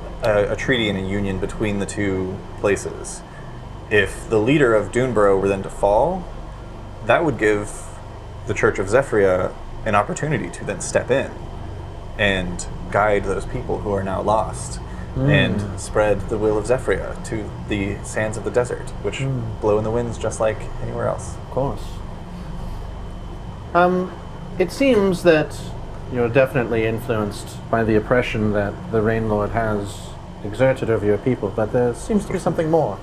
treaty and a union between the two places, if the leader of Duneborough were then to fall, that would give the Church of Zephyria an opportunity to then step in and guide those people who are now lost and spread the will of Zephyria to the sands of the desert, which blow in the winds just like anywhere else. Of course. It seems that you're definitely influenced by the oppression that the Rain Lord has exerted over your people, but there seems to be something more.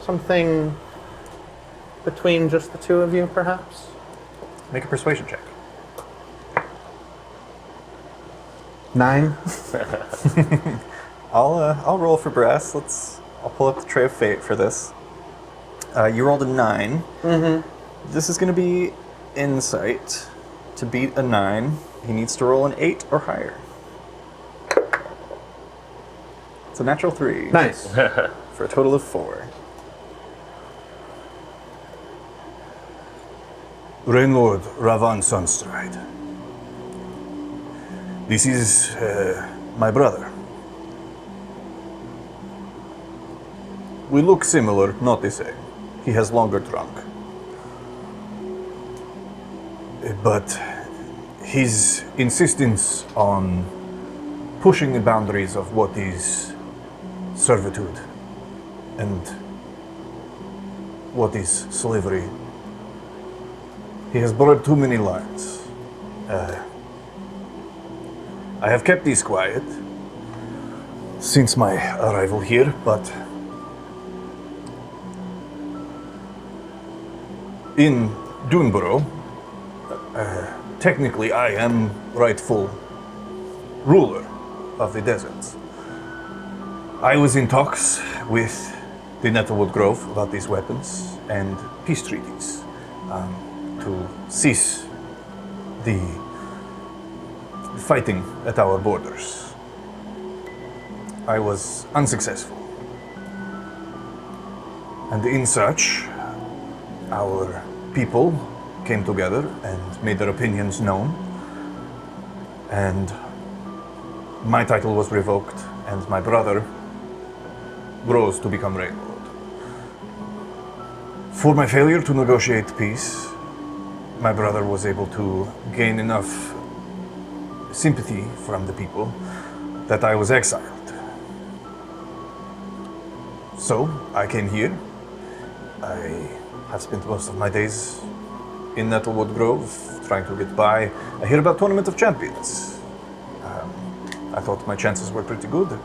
Something between just the two of you, perhaps? Make a persuasion check. 9. I'll roll for Brass. I'll pull up the Tray of Fate for this. You rolled a 9. Mm-hmm. This is going to be insight. To beat a 9, he needs to roll an 8 or higher. It's a natural 3. Nice. For a total of 4. Rainlord Ravan Sunstride. This is my brother. We look similar, not the same. He has longer trunk. But his insistence on pushing the boundaries of what is servitude and what is slavery, he has blurred too many lines. I have kept these quiet since my arrival here, but in Duneborough, technically I am rightful ruler of the deserts. I was in talks with the Nettlewood Grove about these weapons and peace treaties to cease the fighting at our borders. I was unsuccessful. And in such, our people came together and made their opinions known. And my title was revoked, and my brother rose to become Rain Lord. For my failure to negotiate peace, my brother was able to gain enough sympathy from the people that I was exiled. So, I came here. I have spent most of my days in Nettlewood Grove, trying to get by. I hear about Tournament of Champions. I thought my chances were pretty good.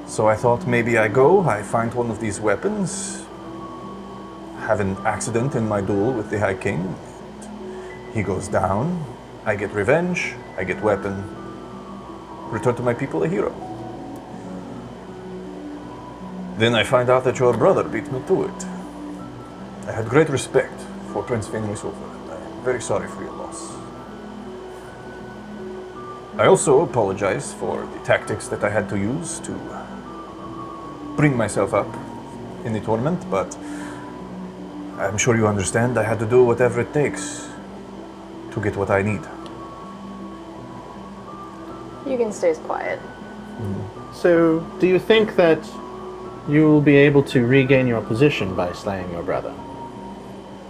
So I thought maybe I go, I find one of these weapons, have an accident in my duel with the High King. He goes down, I get revenge, I get weapon, return to my people a hero. Then I find out that your brother beat me to it. I had great respect for Prince Fenris Silver, and I'm very sorry for your loss. I also apologize for the tactics that I had to use to bring myself up in the tournament, but I'm sure you understand I had to do whatever it takes to get what I need. You can stay quiet. So, do you think that you will be able to regain your position by slaying your brother?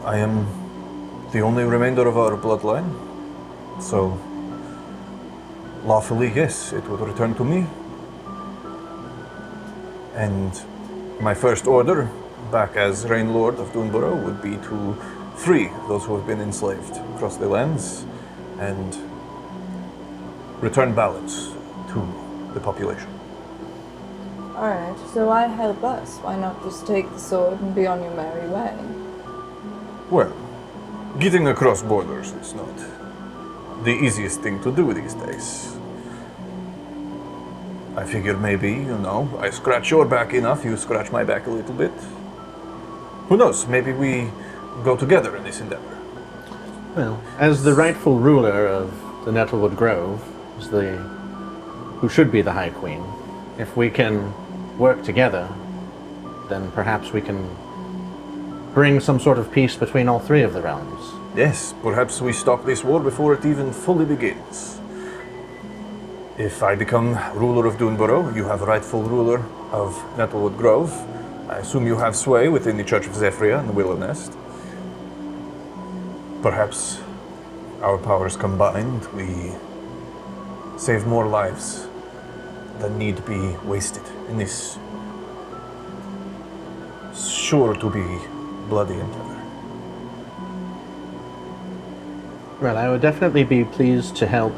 I am the only remainder of our bloodline, so lawfully, yes, it would return to me. And my first order, back as Reign Lord of Dunborough, would be to free those who have been enslaved across the lands and return balance to the population. Alright, so why help us? Why not just take the sword and be on your merry way? Well, getting across borders is not the easiest thing to do these days. I figured maybe, I scratch your back enough, you scratch my back a little bit. Who knows, maybe we go together in this endeavor. Well, as the rightful ruler of the Nettlewood Grove, who should be the High Queen, if we can work together, then perhaps we can bring some sort of peace between all three of the realms. Yes, perhaps we stop this war before it even fully begins. If I become ruler of Dunborough, you have rightful ruler of Nettlewood Grove. I assume you have sway within the Church of Zephyria and the Willow Nest. Perhaps our powers combined, we save more lives than need be wasted in this sure to be bloody endeavor. Well, I would definitely be pleased to help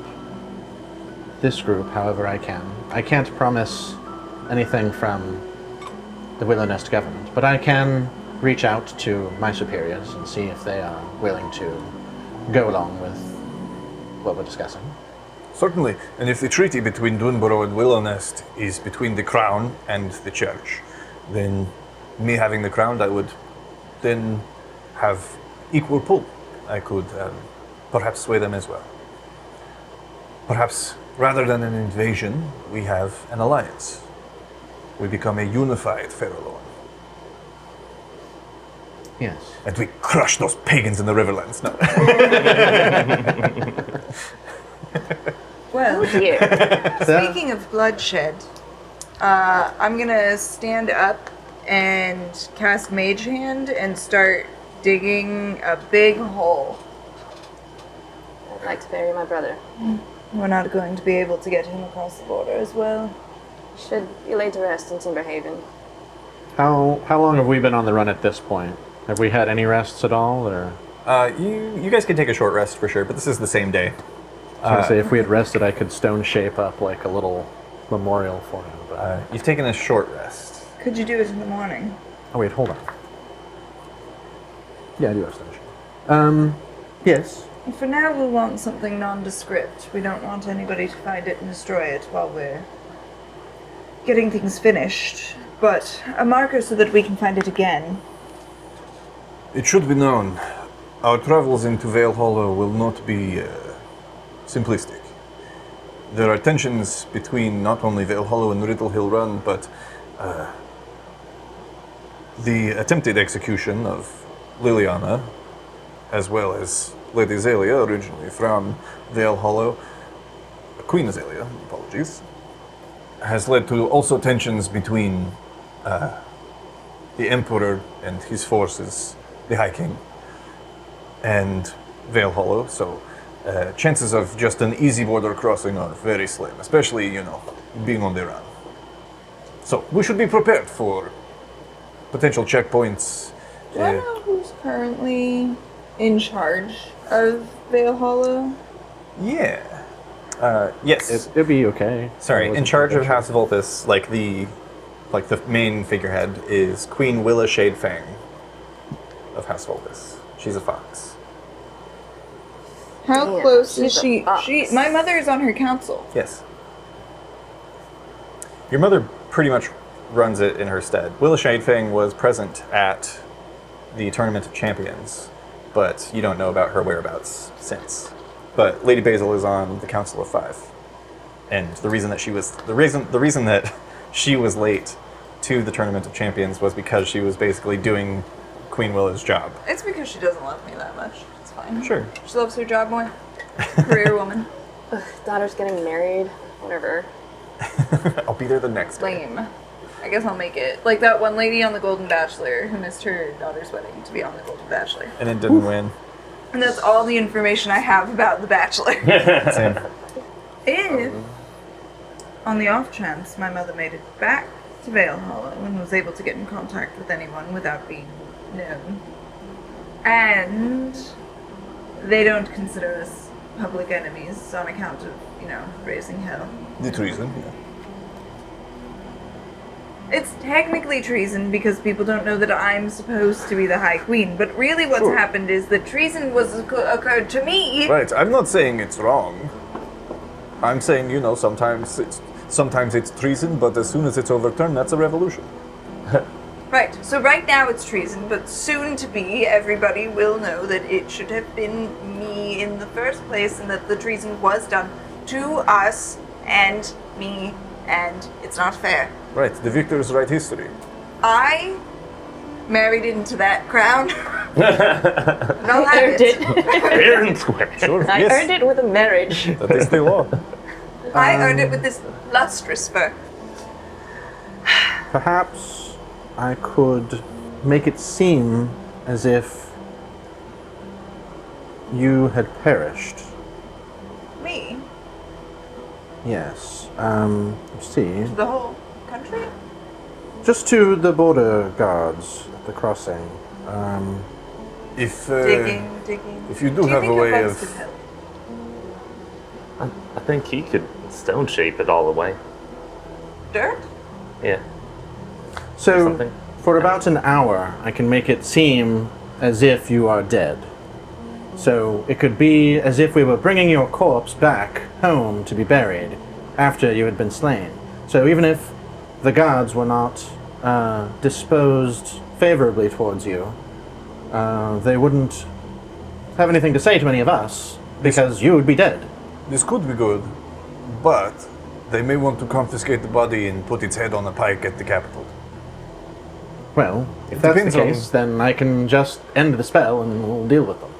this group however I can. I can't promise anything from the Willow Nest government, but I can reach out to my superiors and see if they are willing to go along with what we're discussing. Certainly, and if the treaty between Dunborough and Willow Nest is between the Crown and the Church, then me having the Crown, I would then have equal pull. I could perhaps sway them as well. Perhaps rather than an invasion, we have an alliance. We become a unified Farallon. Yes. And we crush those pagans in the Riverlands. No. Well, Here. speaking of bloodshed, I'm gonna stand up and cast Mage Hand and start digging a big hole. I'd like to bury my brother. We're not going to be able to get him across the border as well. Should be laid to rest in Timberhaven. How long have we been on the run at this point? Have we had any rests at all, or? You guys can take a short rest for sure, but this is the same day. I was gonna say, if we had rested, I could stone shape up like a little memorial for him. But You've taken a short rest. Could you do it in the morning? oh wait, hold on. Yeah, I do have stone shape. Yes. For now, we'll want something nondescript. We don't want anybody to find it and destroy it while we're getting things finished. But a marker so that we can find it again. It should be known, our travels into Vale Hollow will not be simplistic. There are tensions between not only Vale Hollow and Riddle Hill Run, but the attempted execution of Liliana, as well as Lady Azalea, originally from Vale Hollow, Queen Azalea, apologies, has led to also tensions between the Emperor and his forces, the High King, and Vale Hollow, so chances of just an easy border crossing are very slim, especially, being on the run. So we should be prepared for potential checkpoints. Do I know who's currently in charge of Vale Hollow? Yeah. Yes. It'd be okay. Sorry, in charge of House of Opus, like the main figurehead is Queen Willa Shade Fang of House of Opus. She's a fox. How Damn, close is she's a she? fox. My mother is on her council. Yes. Your mother pretty much runs it in her stead. Willa Shade Fang was present at the Tournament of Champions, but you don't know about her whereabouts since. But Lady Basil is on the Council of Five, and the reason that she was late to the Tournament of Champions was because she was basically doing Queen Willa's job. It's because she doesn't love me that much. It's fine. Sure. She loves her job more. Career woman. Ugh, daughter's getting married. Whatever. I'll be there the next day. Lame. I guess I'll make it. Like that one lady on The Golden Bachelor who missed her daughter's wedding to be on The Golden Bachelor. And it didn't win. And that's all the information I have about The Bachelor. Same. If, on the off chance, my mother made it back to Vale Hollow and was able to get in contact with anyone without being known, and they don't consider us public enemies on account of, raising hell. The treason, yeah. It's technically treason because people don't know that I'm supposed to be the High Queen, but really what's Sure. happened is that treason occurred to me. Right, I'm not saying it's wrong. I'm saying, sometimes it's treason, but as soon as it's overturned, that's a revolution. Right, so right now it's treason, but soon to be, everybody will know that it should have been me in the first place and that the treason was done to us and me, and it's not fair. Right, the victors write history. I married into that crown. No, I earned it. Fair and square. Sure. I yes. earned it with a marriage. That is the law. I earned it with this lustrous fur. Perhaps I could make it seem as if you had perished. Me? Yes. Let's see. The whole country? Just to the border guards at the crossing. If Digging. if you do you have think a way your folks of- could help? I think he could stone shape it all away. Dirt? Yeah. So, something. for about an hour, I can make it seem as if you are dead. So, it could be as if we were bringing your corpse back home to be buried after you had been slain. So, even if the gods were not disposed favorably towards you, they wouldn't have anything to say to any of us because you would be dead. this could be good, but they may want to confiscate the body and put its head on a pike at the capital. Well, if that's the Depends on- case, then I can just end the spell and we'll deal with them.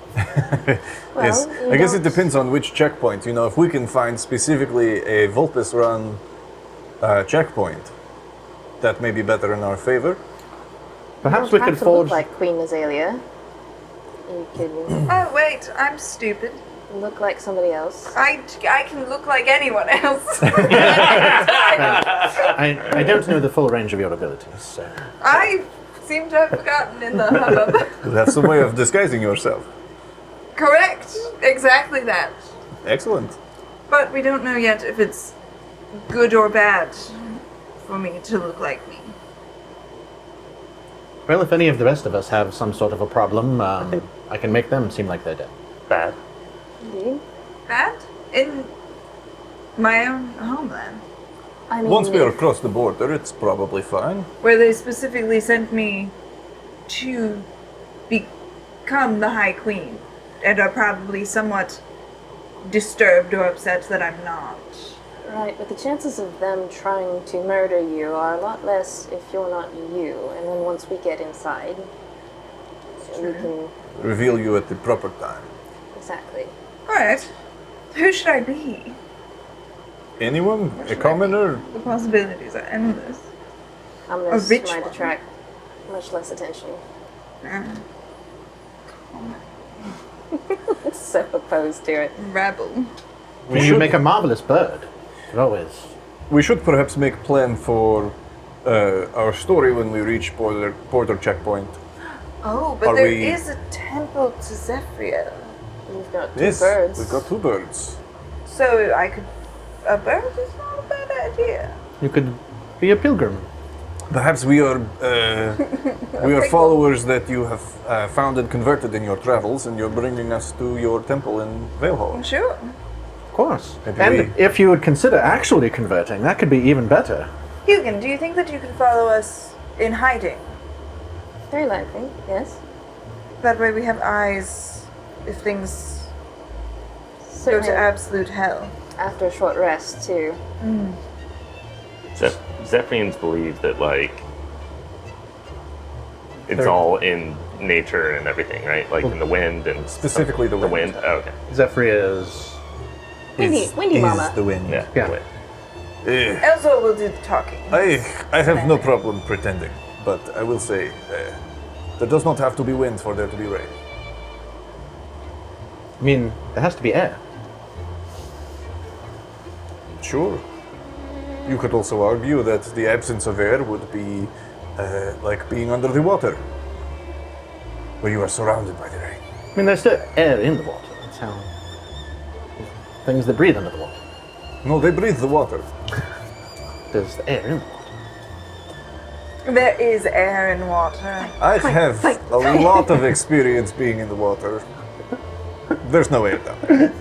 Yes. you I guess it don't- depends on which checkpoint. If we can find specifically a Vulpes run checkpoint, that may be better in our favor. Perhaps You we don't could have to forge. look like Queen Azalea. You could Oh, wait, I'm stupid. look like somebody else. I can look like anyone else. I don't know the full range of your abilities, so. I seem to have forgotten in the hubbub. You have some way of disguising yourself. Correct. Exactly that. Excellent. But we don't know yet if it's good or bad for me to look like me. Well, if any of the rest of us have some sort of a problem, I can make them seem like they're dead. Bad. Indeed. Bad? In my own homeland. I mean, Once we are across the border, it's probably fine. Where they specifically sent me to become the High Queen. And are probably somewhat disturbed or upset that I'm not. right, but the chances of them trying to murder you are a lot less if you're not you. And then once we get inside, we can Reveal you at the proper time. exactly. Alright. Who should I be? Anyone? A commoner? The possibilities are endless. I'm A gonna rich might one. attract much less attention. So opposed to it. Rebel. You make a marvelous bird. But always. We should perhaps make plan for our story when we reach border checkpoint. Oh, but Are there we- is a temple to Zephyr. We've got two Yes, birds. we've got 2 birds. So I could. A bird is not a bad idea. You could be a pilgrim. Perhaps we are followers that you have found and converted in your travels, and you're bringing us to your temple in Valehall. Sure. Of course. Maybe And we- if you would consider actually converting, that could be even better. Hugin, do you think that you can follow us in hiding? Very likely, yes. That way we have eyes if things go Certainly to absolute hell. after a short rest, too. Zephyrians believe that like it's They're- all in nature and everything, right? Like in the wind and Specifically the wind. Oh, okay. Zephyr is. Windy mama. the wind. Yeah. Yeah. the wind. Elzo will do the talking. I have no problem pretending, but I will say there does not have to be wind for there to be rain. I mean, there has to be air. Sure. You could also argue that the absence of air would be like being under the water, where you are surrounded by the rain. I mean, there's still air in the water. That's how things that breathe under the water. No, they breathe the water. There's air in the water. There is air and water. I have a lot of experience being in the water. There's no air down there.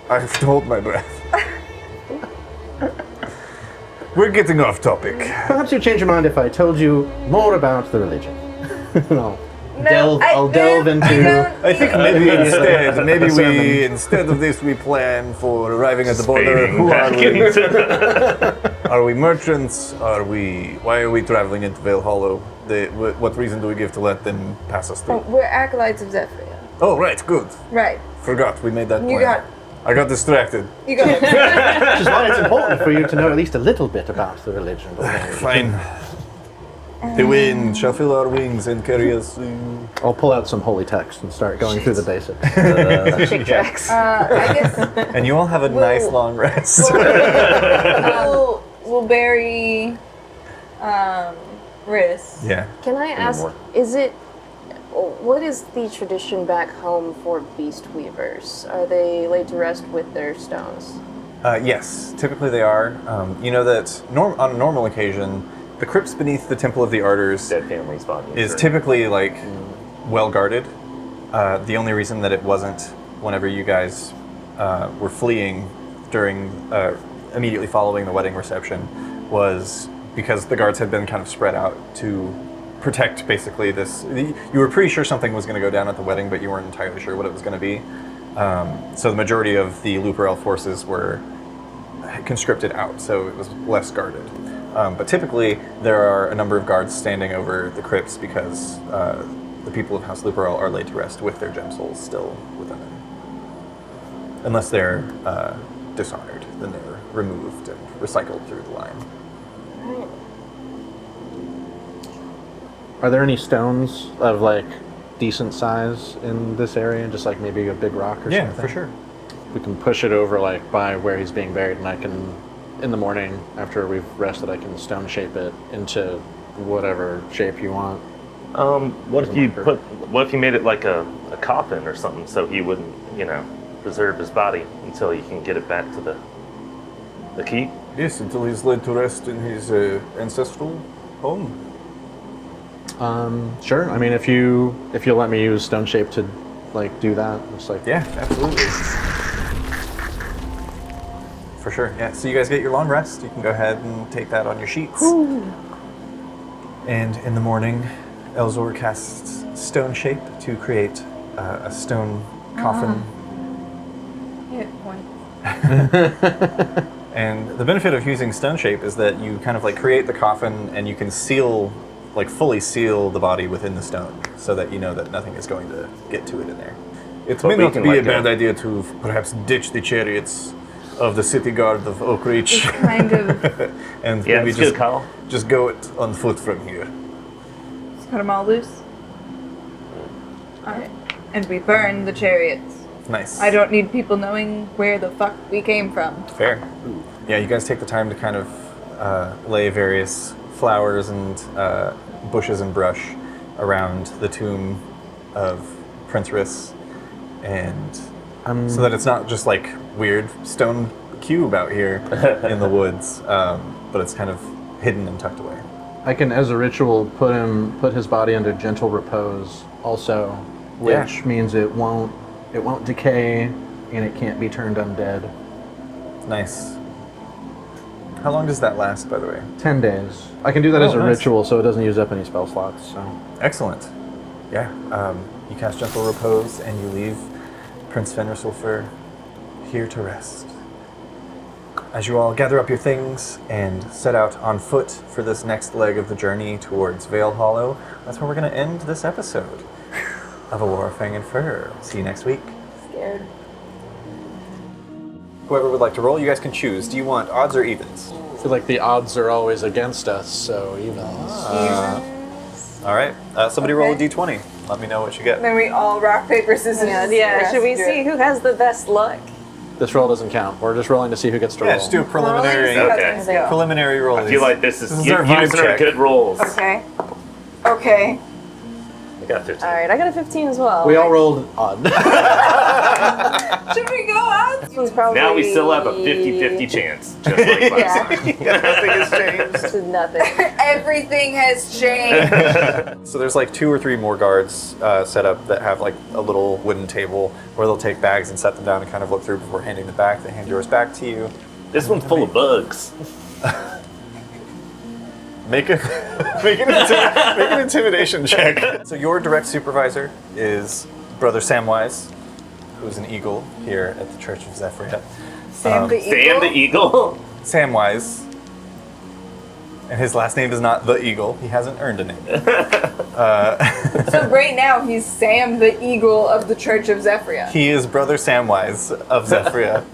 I have to hold my breath. We're getting off topic. Perhaps you change your mind if I told you more about the religion. No. No, I'll delve into. I think maybe A sermon. instead of this, we plan for arriving at the border. Fading Who are back we? into- Are we merchants? Why are we traveling into Vale Hollow? What reason do we give to let them pass us through? We're acolytes of Zephyr. Oh, right, good. Right. Forgot we made that plan. You got. I got distracted. You got. Which is why it's important for you to know at least a little bit about the religion. Fine. The wind shall fill our wings and carry us. I'll pull out some holy text and start going through the basics. Chick tracks. I guess And you all have a nice long rest. we'll bury Riss. Yeah. Can I ask, what is the tradition back home for beast weavers? Are they laid to rest with their stones? Yes, typically they are. You know that on a normal occasion, the crypts beneath the Temple of the Ardors Dead family's body. is typically like well guarded. The only reason that it wasn't whenever you guys were fleeing during immediately following the wedding reception was because the guards had been kind of spread out to protect basically this. You were pretty sure something was going to go down at the wedding, but you weren't entirely sure what it was going to be. So the majority of the Looper Elf forces were conscripted out, so it was less guarded. But typically, there are a number of guards standing over the crypts because the people of House Luperel are laid to rest with their gem souls still within them. Unless they're dishonored, then they're removed and recycled through the line. Right. Are there any stones of like decent size in this area? Just like maybe a big rock or Yeah, something? for sure. We can push it over like by where he's being buried, and I can, in the morning after we've rested, I can stone shape it into whatever shape you want. What if you made it like a coffin or something, so he wouldn't, preserve his body until you can get it back to the keep? Yes, until he's laid to rest in his ancestral home. Sure. I mean, if you'll let me use stone shape to like do that, it's like Yeah, absolutely. For sure. Yeah. So you guys get your long rest. You can go ahead and take that on your sheets. And in the morning, Elzor casts stone shape to create a stone coffin. Hit point. And the benefit of using stone shape is that you kind of like create the coffin and you can fully seal the body within the stone so that you know that nothing is going to get to it in there. It But may we not can be a let go. bad idea to perhaps ditch the chariots of the city guard of Oakreach Kind of. and Yeah, maybe it's good call. just go it on foot from here. Let's cut them all loose. Alright. And we burn the chariots. Nice. I don't need people knowing where the fuck we came from. Fair. Yeah, you guys take the time to kind of lay various flowers and bushes and brush around the tomb of Prince Riss, and so that it's not just like weird stone cube out here in the woods, but it's kind of hidden and tucked away. I can, as a ritual, put his body under gentle repose, also, which means it won't decay, and it can't be turned undead. Nice. How long does that last, by the way? 10 days. I can do that as a nice. ritual, so it doesn't use up any spell slots. So Excellent. Yeah. You cast Gentle Repose, and you leave Prince Fenrisulfur here to rest. As you all gather up your things and set out on foot for this next leg of the journey towards Vale Hollow, that's where we're going to end this episode of A War of Fang and Fur. See you next week. Scared. Whoever would like to roll, you guys can choose. Do you want odds or evens? I feel like the odds are always against us, so evens. All right. Somebody roll a d20. Let me know what you get. Then we all rock, paper, scissors. Yeah. Should we do see it. who has the best luck? This roll doesn't count. We're just rolling to see who gets to roll. Yeah, just do a preliminary, Okay. Let's go. preliminary roll. I feel like this is our vibe using our check. good rolls. Okay. Okay. I got 15. All right, I got a 15 as well. We all rolled odd. Should we go out? This one's probably Now we still have a 50-50 chance, just like last time. Nothing has changed. to nothing. Everything has changed. So there's like 2 or 3 more guards set up that have like a little wooden table where they'll take bags and set them down and kind of look through before handing them back. They hand yours back to you. This one's full of bugs. Make an intimidation check. So your direct supervisor is Brother Samwise, who's an eagle here at the Church of Zephyria. Sam the Sam Eagle. the Eagle. Samwise, and his last name is not the Eagle. He hasn't earned a name. So right now he's Sam the Eagle of the Church of Zephyria. He is Brother Samwise of Zephyria.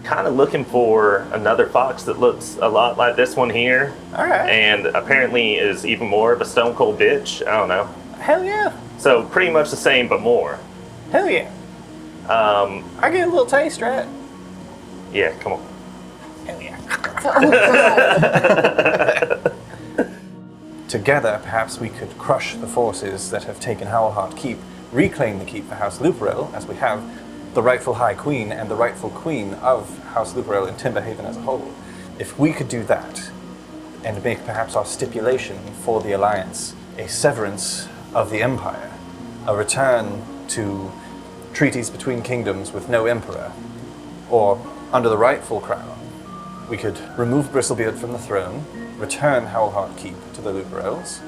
Kind of looking for another fox that looks a lot like this one here. All right. And apparently is even more of a stone cold bitch. I don't know. Hell yeah. So pretty much the same, but more. Hell yeah. I get a little taste, right? Yeah, come on. Hell yeah. Together, perhaps we could crush the forces that have taken Howlheart Keep, reclaim the keep for House Luperel, as we have the rightful High Queen and the rightful Queen of House Luperel and Timberhaven as a whole. If we could do that, and make perhaps our stipulation for the Alliance a severance of the Empire, a return to treaties between kingdoms with no emperor, or under the rightful crown, we could remove Bristlebeard from the throne, return Howlheart Keep to the Luperels,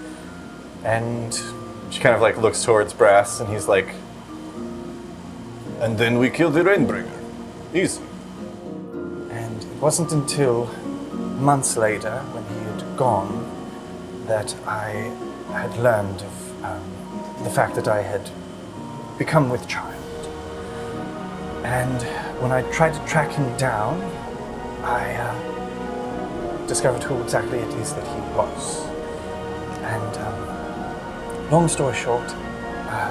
and she kind of like looks towards Brass and he's like, and then we killed the Rainbringer. Easy. And it wasn't until months later, when he had gone, that I had learned of the fact that I had become with child. And when I tried to track him down, I discovered who exactly it is that he was. And long story short, I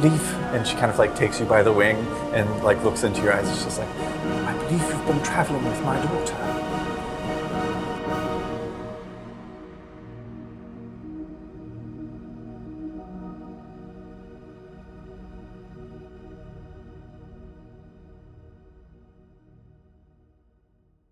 believe, and she kind of like takes you by the wing and like looks into your eyes. It's just like, I believe you've been traveling with my daughter.